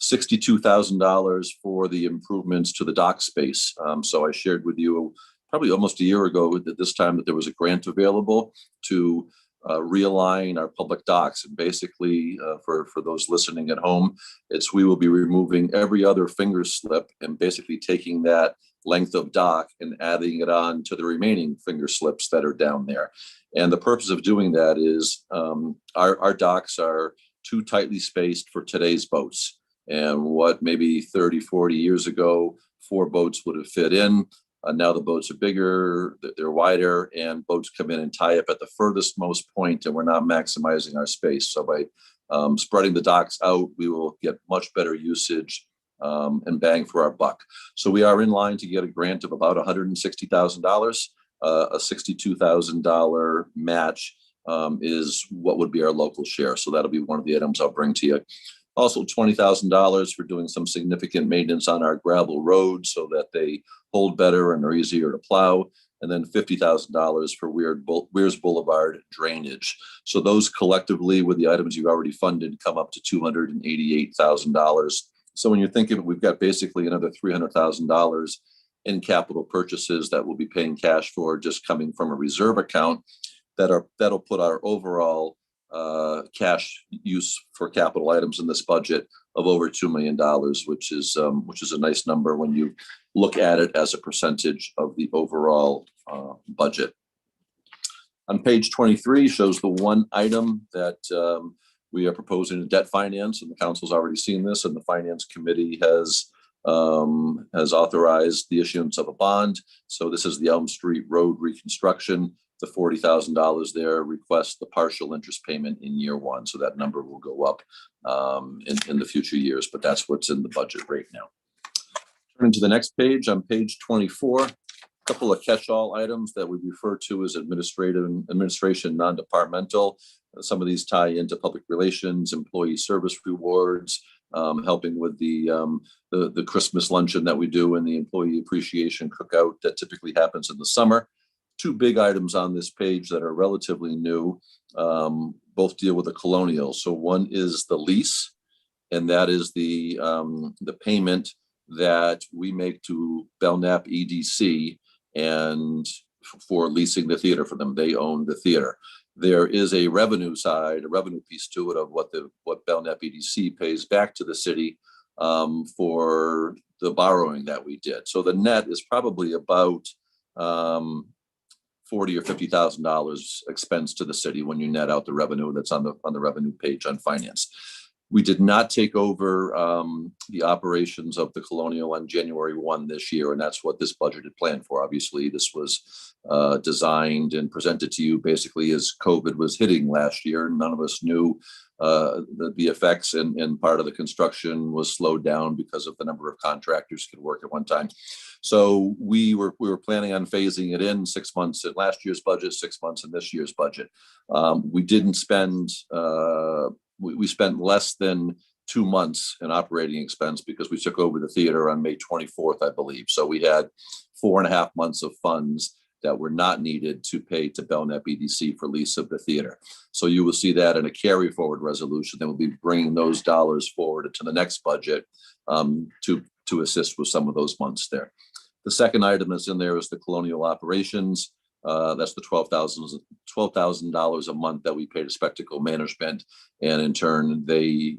$62,000 for the improvements to the dock space. So I shared with you probably almost a year ago at this time that there was a grant available to realign our public docks. And basically, for those listening at home, we will be removing every other finger slip and basically taking that length of dock and adding it on to the remaining finger slips that are down there. And the purpose of doing that is our docks are too tightly spaced for today's boats. And what maybe 30, 40 years ago, 4 boats would have fit in. Now the boats are bigger, they're wider, and boats come in and tie up at the furthest most point, and we're not maximizing our space. So by spreading the docks out, we will get much better usage and bang for our buck. So we are in line to get a grant of about $160,000. A $62,000 match is what would be our local share. So that'll be one of the items I'll bring to you. Also $20,000 for doing some significant maintenance on our gravel roads so that they hold better and are easier to plow. And then $50,000 for Weirs Boulevard drainage. So those collectively with the items you've already funded come up to $288,000. So when you think of it, we've got basically another $300,000 in capital purchases that we'll be paying cash for just coming from a reserve account that'll put our overall cash use for capital items in this budget of over $2 million, which is a nice number when you look at it as a percentage of the overall budget. On page 23 shows the one item that we are proposing to debt finance, and the council's already seen this, and the finance committee has authorized the issuance of a bond. So this is the Elm Street Road reconstruction. The $40,000 there requests the partial interest payment in year one. So that number will go up in the future years, but that's what's in the budget right now. Turning to the next page, on page 24, a couple of catch-all items that we refer to as administration non-departmental. Some of these tie into public relations, employee service rewards, helping with the Christmas luncheon that we do and the employee appreciation cookout that typically happens in the summer. Two big items on this page that are relatively new, both deal with the Colonial. So one is the lease, and that is the payment that we make to Belknap EDC and for leasing the theater for them. They own the theater. There is a revenue side, a revenue piece to it of what Belknap EDC pays back to the city for the borrowing that we did. So the net is probably about $40,000 or $50,000 expense to the city when you net out the revenue that's on the revenue page on finance. We did not take over the operations of the Colonial on January 1 this year, and that's what this budget had planned for. Obviously, this was designed and presented to you basically as COVID was hitting last year. None of us knew the effects, and part of the construction was slowed down because of the number of contractors could work at one time. So we were planning on phasing it in 6 months in last year's budget, 6 months in this year's budget. We didn't spend. We spent less than 2 months in operating expense because we took over the theater on May 24th, I believe. So we had 4.5 months of funds that were not needed to pay to Belknap EDC for lease of the theater. So you will see that in a carry forward resolution. Then we'll be bringing those dollars forward to the next budget to assist with some of those months there. The second item that's in there is the Colonial operations. That's the $12,000 a month that we pay to Spectacle Management, and in turn they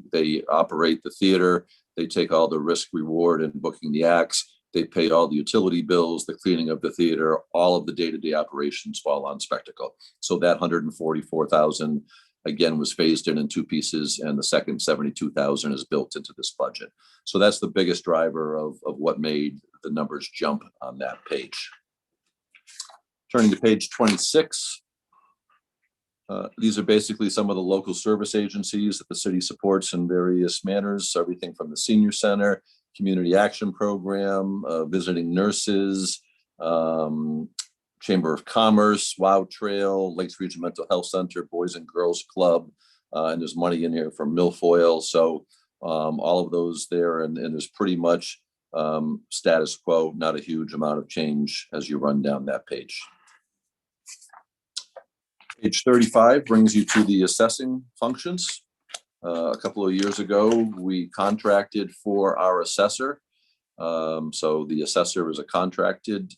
operate the theater. They take all the risk reward in booking the acts. They pay all the utility bills, the cleaning of the theater, all of the day-to-day operations fall on Spectacle. So that $144,000 again was phased in 2 pieces, and the second $72,000 is built into this budget. So that's the biggest driver of what made the numbers jump on that page. Turning to page 26, these are basically some of the local service agencies that the city supports in various manners, everything from the senior center, community action program, visiting nurses, Chamber of Commerce, Wow Trail, Lakes Region Mental Health Center, Boys and Girls Club, and there's money in here for Milfoil. So all of those there, and there's pretty much status quo, not a huge amount of change as you run down that page. Page 35 brings you to the assessing functions. A couple of years ago, we contracted for our assessor. So the assessor is a contracted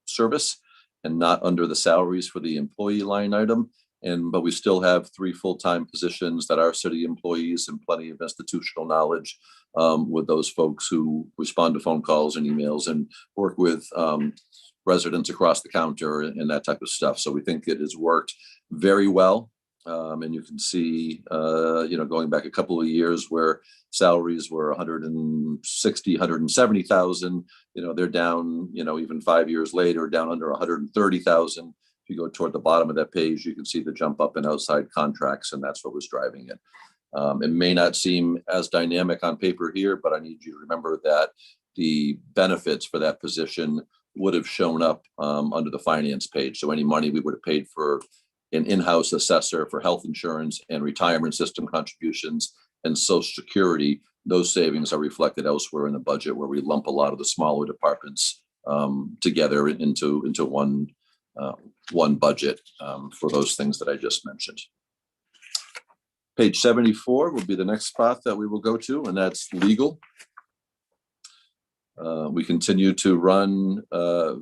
service and not under the salaries for the employee line item. But we still have 3 full-time positions that are city employees and plenty of institutional knowledge with those folks who respond to phone calls and emails and work with residents across the counter and that type of stuff. So we think it has worked very well. And you can see, going back a couple of years where salaries were 160, 170,000, they're down, even 5 years later, down under 130,000. If you go toward the bottom of that page, you can see the jump up in outside contracts, and that's what was driving it. It may not seem as dynamic on paper here, but I need you to remember that the benefits for that position would have shown up under the finance page. So any money we would have paid for an in-house assessor for health insurance and retirement system contributions and Social Security, those savings are reflected elsewhere in the budget, where we lump a lot of the smaller departments together into one budget for those things that I just mentioned. Page 74 will be the next spot that we will go to, and that's legal. We continue to run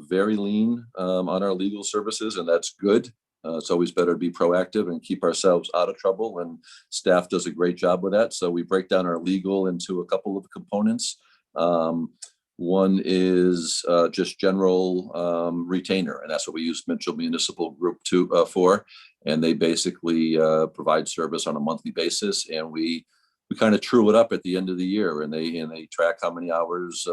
very lean on our legal services, and that's good. It's always better to be proactive and keep ourselves out of trouble, and staff does a great job with that. So we break down our legal into a couple of components. One is just general retainer, and that's what we use Mitchell Municipal Group for. And they basically provide service on a monthly basis, and we kind of true it up at the end of the year, and they track how many hours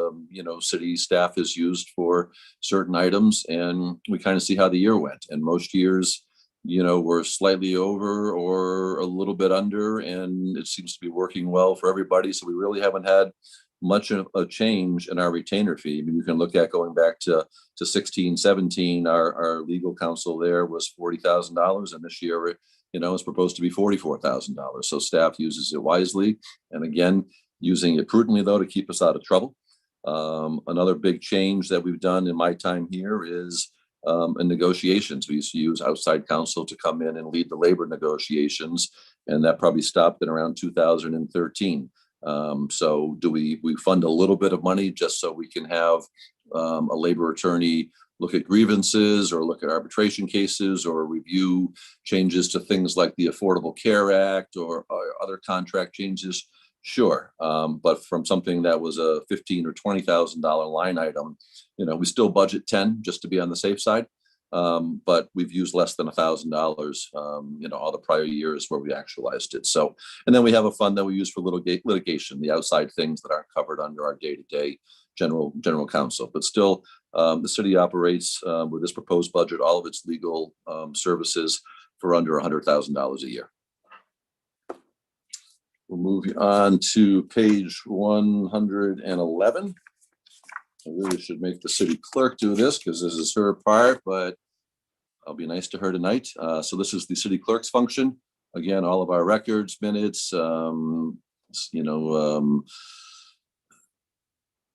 city staff has used for certain items, and we kind of see how the year went. And most years, we're slightly over or a little bit under, and it seems to be working well for everybody. So we really haven't had much of a change in our retainer fee. I mean, you can look at going back to 16, 17, our legal counsel there was $40,000, and this year, it's proposed to be $44,000. So staff uses it wisely, and again, using it prudently though to keep us out of trouble. Another big change that we've done in my time here is in negotiations. We used to use outside counsel to come in and lead the labor negotiations, and that probably stopped in around 2013. So do we fund a little bit of money just so we can have a labor attorney look at grievances or look at arbitration cases or review changes to things like the Affordable Care Act or other contract changes? Sure. But from something that was a $15,000 or $20,000 line item, we still budget 10 just to be on the safe side. But we've used less than $1,000, all the prior years where we actualized it. So, and then we have a fund that we use for litigation, the outside things that aren't covered under our day-to-day general counsel. But still, the city operates with this proposed budget, all of its legal services for under $100,000 a year. We'll move on to page 111. I really should make the city clerk do this because this is her part, but I'll be nice to her tonight. So this is the city clerk's function. Again, all of our records, minutes,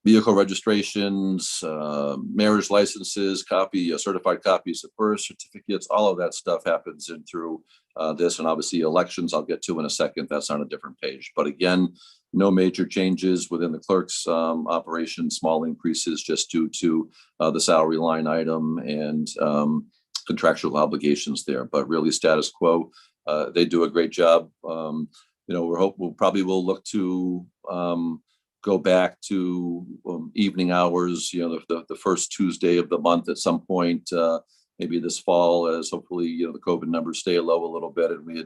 vehicle registrations, marriage licenses, certified copies of birth certificates, all of that stuff happens in through this, and obviously elections I'll get to in a second. That's on a different page. But again, no major changes within the clerk's operation, small increases just due to the salary line item and contractual obligations there, but really status quo. They do a great job. We'll probably look to go back to evening hours, the first Tuesday of the month at some point, maybe this fall, as hopefully, the COVID numbers stay low a little bit. And we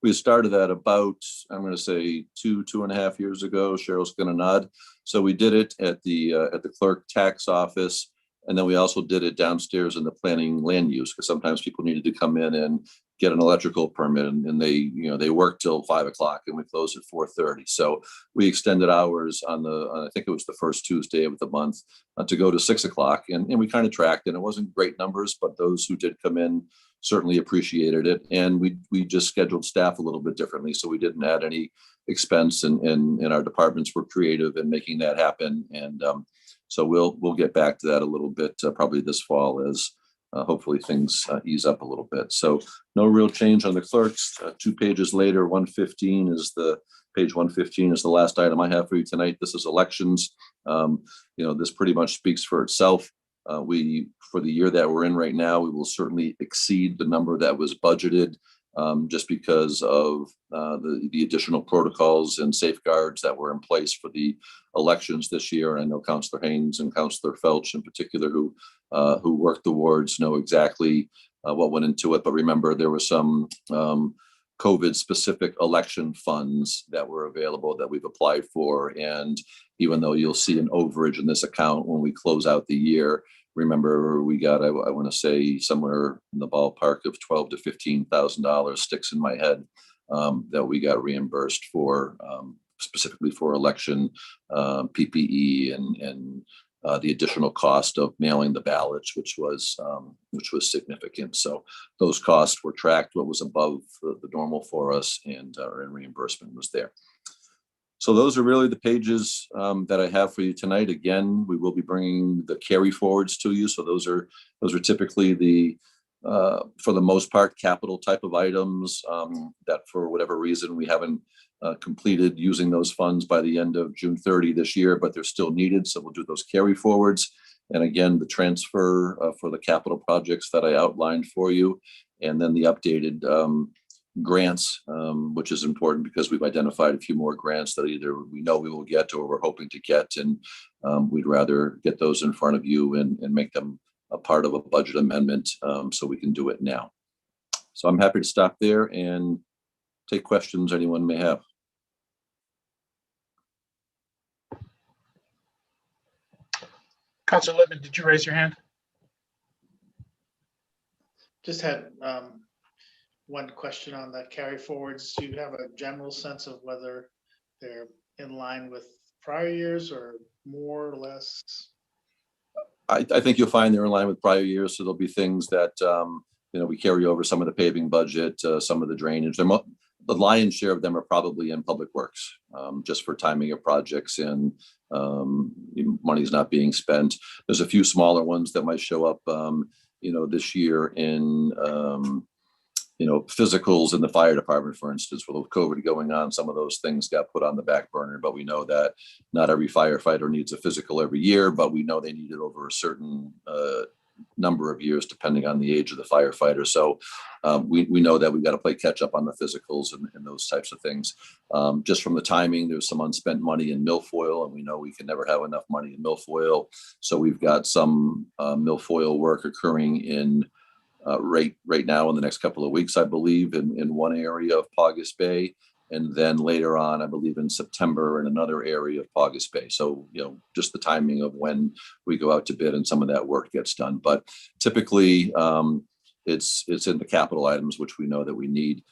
had started that about, I'm going to say 2.5 years ago. Cheryl's going to nod. So we did it at the clerk tax office. And then we also did it downstairs in the planning land use, because sometimes people needed to come in and get an electrical permit, and they work till 5 o'clock and we close at 4:30. So we extended hours on I think it was the first Tuesday of the month to go to 6 o'clock, and we kind of tracked, and it wasn't great numbers, but those who did come in certainly appreciated it. And we just scheduled staff a little bit differently, so we didn't add any expense, and our departments were creative in making that happen. And so we'll get back to that a little bit probably this fall as hopefully things ease up a little bit. So no real change on the clerks. 2 pages later, page 115 is the last item I have for you tonight. This is elections. This pretty much speaks for itself. For the year that we're in right now, we will certainly exceed the number that was budgeted, just because of the additional protocols and safeguards that were in place for the elections this year. I know Councillor Haynes and Councillor Felch in particular, who worked the wards, know exactly what went into it. But remember, there was some COVID-specific election funds that were available that we've applied for. And even though you'll see an overage in this account when we close out the year, remember, we got, I want to say, somewhere in the ballpark of $12,000 to $15,000 sticks in my head that we got reimbursed for, specifically for election PPE and the additional cost of mailing the ballots, which was significant. So those costs were tracked, what was above the normal for us, and reimbursement was there. So those are really the pages that I have for you tonight. Again, we will be bringing the carry forwards to you. So those are typically the, for the most part, capital type of items that for whatever reason we haven't completed using those funds by the end of June 30 this year, but they're still needed. So we'll do those carry forwards. And again, the transfer for the capital projects that I outlined for you, and then the updated grants, which is important because we've identified a few more grants that either we know we will get or we're hoping to get. And we'd rather get those in front of you and make them a part of a budget amendment so we can do it now. So I'm happy to stop there and take questions anyone may have. Councilor Lippman, did you raise your hand? Just had one question on the carry forwards. Do you have a general sense of whether they're in line with prior years or more or less? I think you'll find they're in line with prior years. So there'll be things that, we carry over some of the paving budget, some of the drainage. The lion's share of them are probably in public works, just for timing of projects and money's not being spent. There's a few smaller ones that might show up, this year in, physicals in the fire department, for instance, with COVID going on. Some of those things got put on the back burner, but we know that not every firefighter needs a physical every year, but we know they need it over a certain number of years, depending on the age of the firefighter. So we know that we've got to play catch up on the physicals and those types of things. Just from the timing, there's some unspent money in milfoil, and we know we can never have enough money in milfoil. So we've got some milfoil work occurring in right now in the next couple of weeks, I believe, in one area of Paugus Bay. And then later on, I believe in September, in another area of Paugus Bay. So, just the timing of when we go out to bid and some of that work gets done. But typically, it's in the capital items, which we know that we need.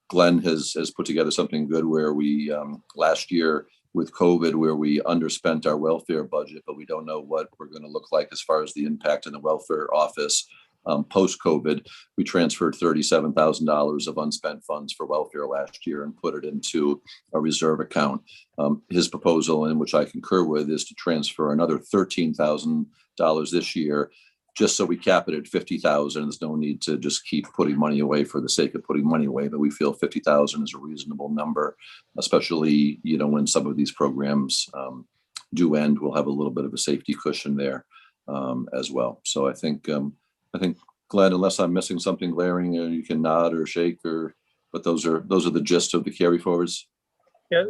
Glenn has put together something good where we, last year with COVID, where we underspent our welfare budget, but we don't know what we're going to look like as far as the impact in the welfare office. Post-COVID, we transferred $37,000 of unspent funds for welfare last year and put it into a reserve account. His proposal, in which I concur with, is to transfer another $13,000 this year, just so we cap it at $50,000. There's no need to just keep putting money away for the sake of putting money away, but we feel $50,000 is a reasonable number, especially when some of these programs do end. We'll have a little bit of a safety cushion there as well. So I think, Glenn, unless I'm missing something glaring, you can nod or shake, but those are the gist of the carry forwards. Yeah,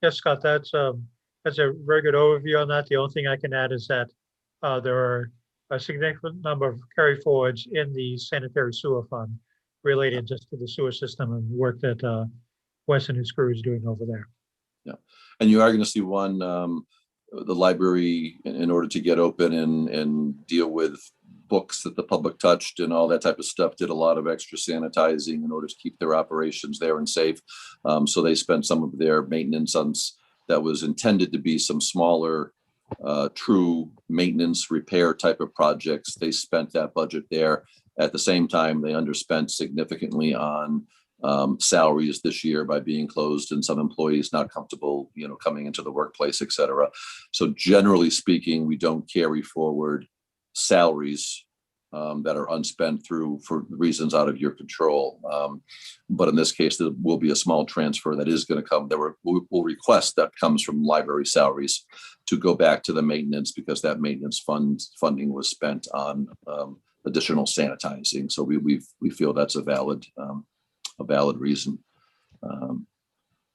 yes, Scott, that's a very good overview on that. The only thing I can add is that there are a significant number of carry forwards in the sanitary sewer fund related just to the sewer system and work that Wes and his crew is doing over there. Yeah, and you are going to see one, the library, in order to get open and deal with books that the public touched and all that type of stuff, did a lot of extra sanitizing in order to keep their operations there and safe. So they spent some of their maintenance on that was intended to be some smaller, true maintenance repair type of projects. They spent that budget there. At the same time, they underspent significantly on salaries this year by being closed and some employees not comfortable, coming into the workplace, et cetera. So generally speaking, we don't carry forward salaries that are unspent for reasons out of your control. But in this case, there will be a small transfer that is going to come. We'll request that comes from library salaries to go back to the maintenance, because that maintenance funding was spent on additional sanitizing. So we feel that's a valid reason.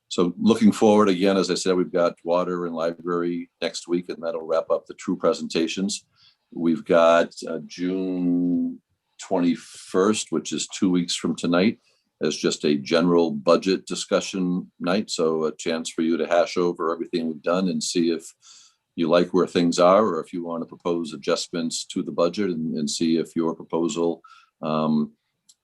So looking forward, again, as I said, we've got water and library next week, and that'll wrap up the true presentations. We've got June 21st, which is 2 weeks from tonight, as just a general budget discussion night. So a chance for you to hash over everything we've done and see if you like where things are, or if you want to propose adjustments to the budget and see if your proposal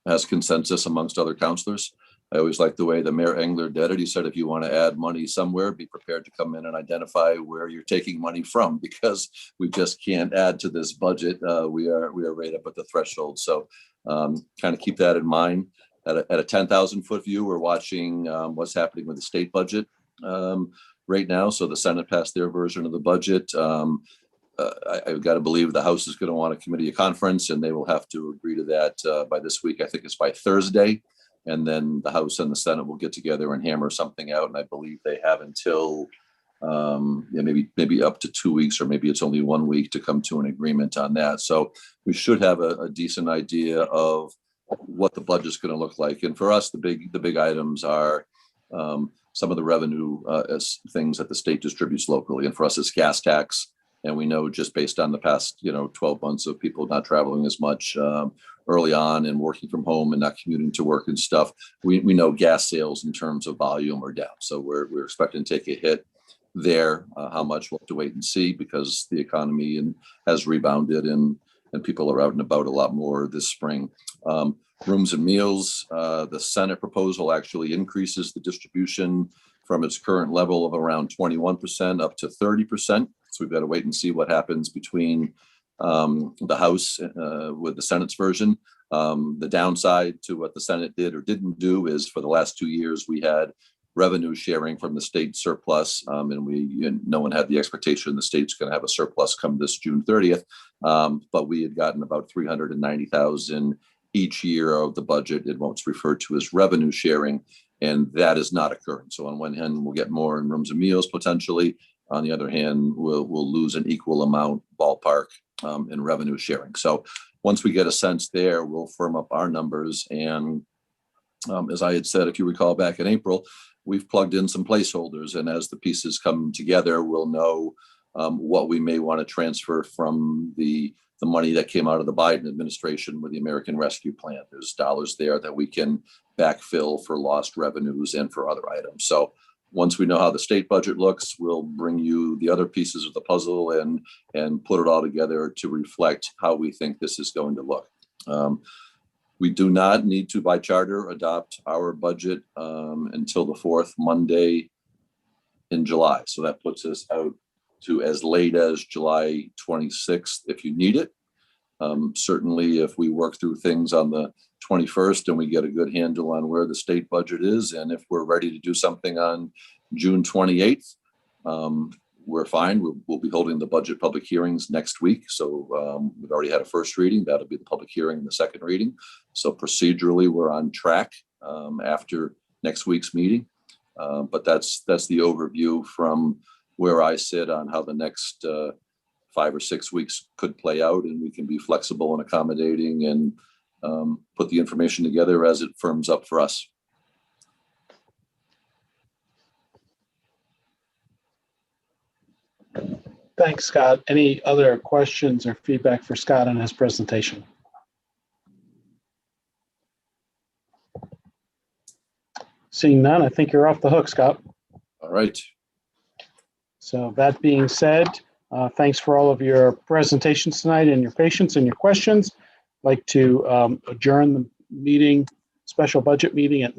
has consensus amongst other counselors. I always like the way the Mayor Engler did it. He said, if you want to add money somewhere, be prepared to come in and identify where you're taking money from, because we just can't add to this budget. We are right up at the threshold. So kind of keep that in mind. At a 10,000 foot view, we're watching what's happening with the state budget right now. So the Senate passed their version of the budget. I've got to believe the House is going to want a committee of conference, and they will have to agree to that by this week. I think it's by Thursday. And then the House and the Senate will get together and hammer something out. And I believe they have until maybe up to 2 weeks, or maybe it's only 1 week to come to an agreement on that. So we should have a decent idea of what the budget's going to look like. And for us, the big items are some of the revenue as things that the state distributes locally. And for us, it's gas tax. And we know, just based on the past 12 months of people not traveling as much early on and working from home and not commuting to work and stuff, we know gas sales in terms of volume are down. So we're expecting to take a hit there. How much, we'll have to wait and see, because the economy has rebounded and people are out and about a lot more this spring. Rooms and meals, the Senate proposal actually increases the distribution from its current level of around 21% up to 30%. So we've got to wait and see what happens between the House with the Senate's version. The downside to what the Senate did or didn't do is, for the last 2 years, we had revenue sharing from the state surplus, and no one had the expectation the state's going to have a surplus come this June 30th. But we had gotten about $390,000 each year of the budget in what's referred to as revenue sharing, and that is not occurring. So on one hand, we'll get more in rooms and meals potentially. On the other hand, we'll lose an equal amount ballpark in revenue sharing. So once we get a sense there, we'll firm up our numbers. And as I had said, if you recall back in April, we've plugged in some placeholders. And as the pieces come together, we'll know what we may want to transfer from the money that came out of the Biden administration with the American Rescue Plan. There's dollars there that we can backfill for lost revenues and for other items. So once we know how the state budget looks, we'll bring you the other pieces of the puzzle and put it all together to reflect how we think this is going to look. We do not need to, by charter, adopt our budget until the fourth Monday in July. So that puts us out to as late as July 26th if you need it. Certainly, if we work through things on the 21st and we get a good handle on where the state budget is, and if we're ready to do something on June 28th, we're fine. We'll be holding the budget public hearings next week. So we've already had a first reading. That'll be the public hearing and the second reading. So procedurally, we're on track after next week's meeting. But that's the overview from where I sit on how the next 5 or 6 weeks could play out, and we can be flexible and accommodating and put the information together as it firms up for us. Thanks, Scott. Any other questions or feedback for Scott on his presentation? Seeing none, I think you're off the hook, Scott. All right. So that being said, thanks for all of your presentations tonight and your patience and your questions. I'd like to adjourn the meeting, special budget meeting at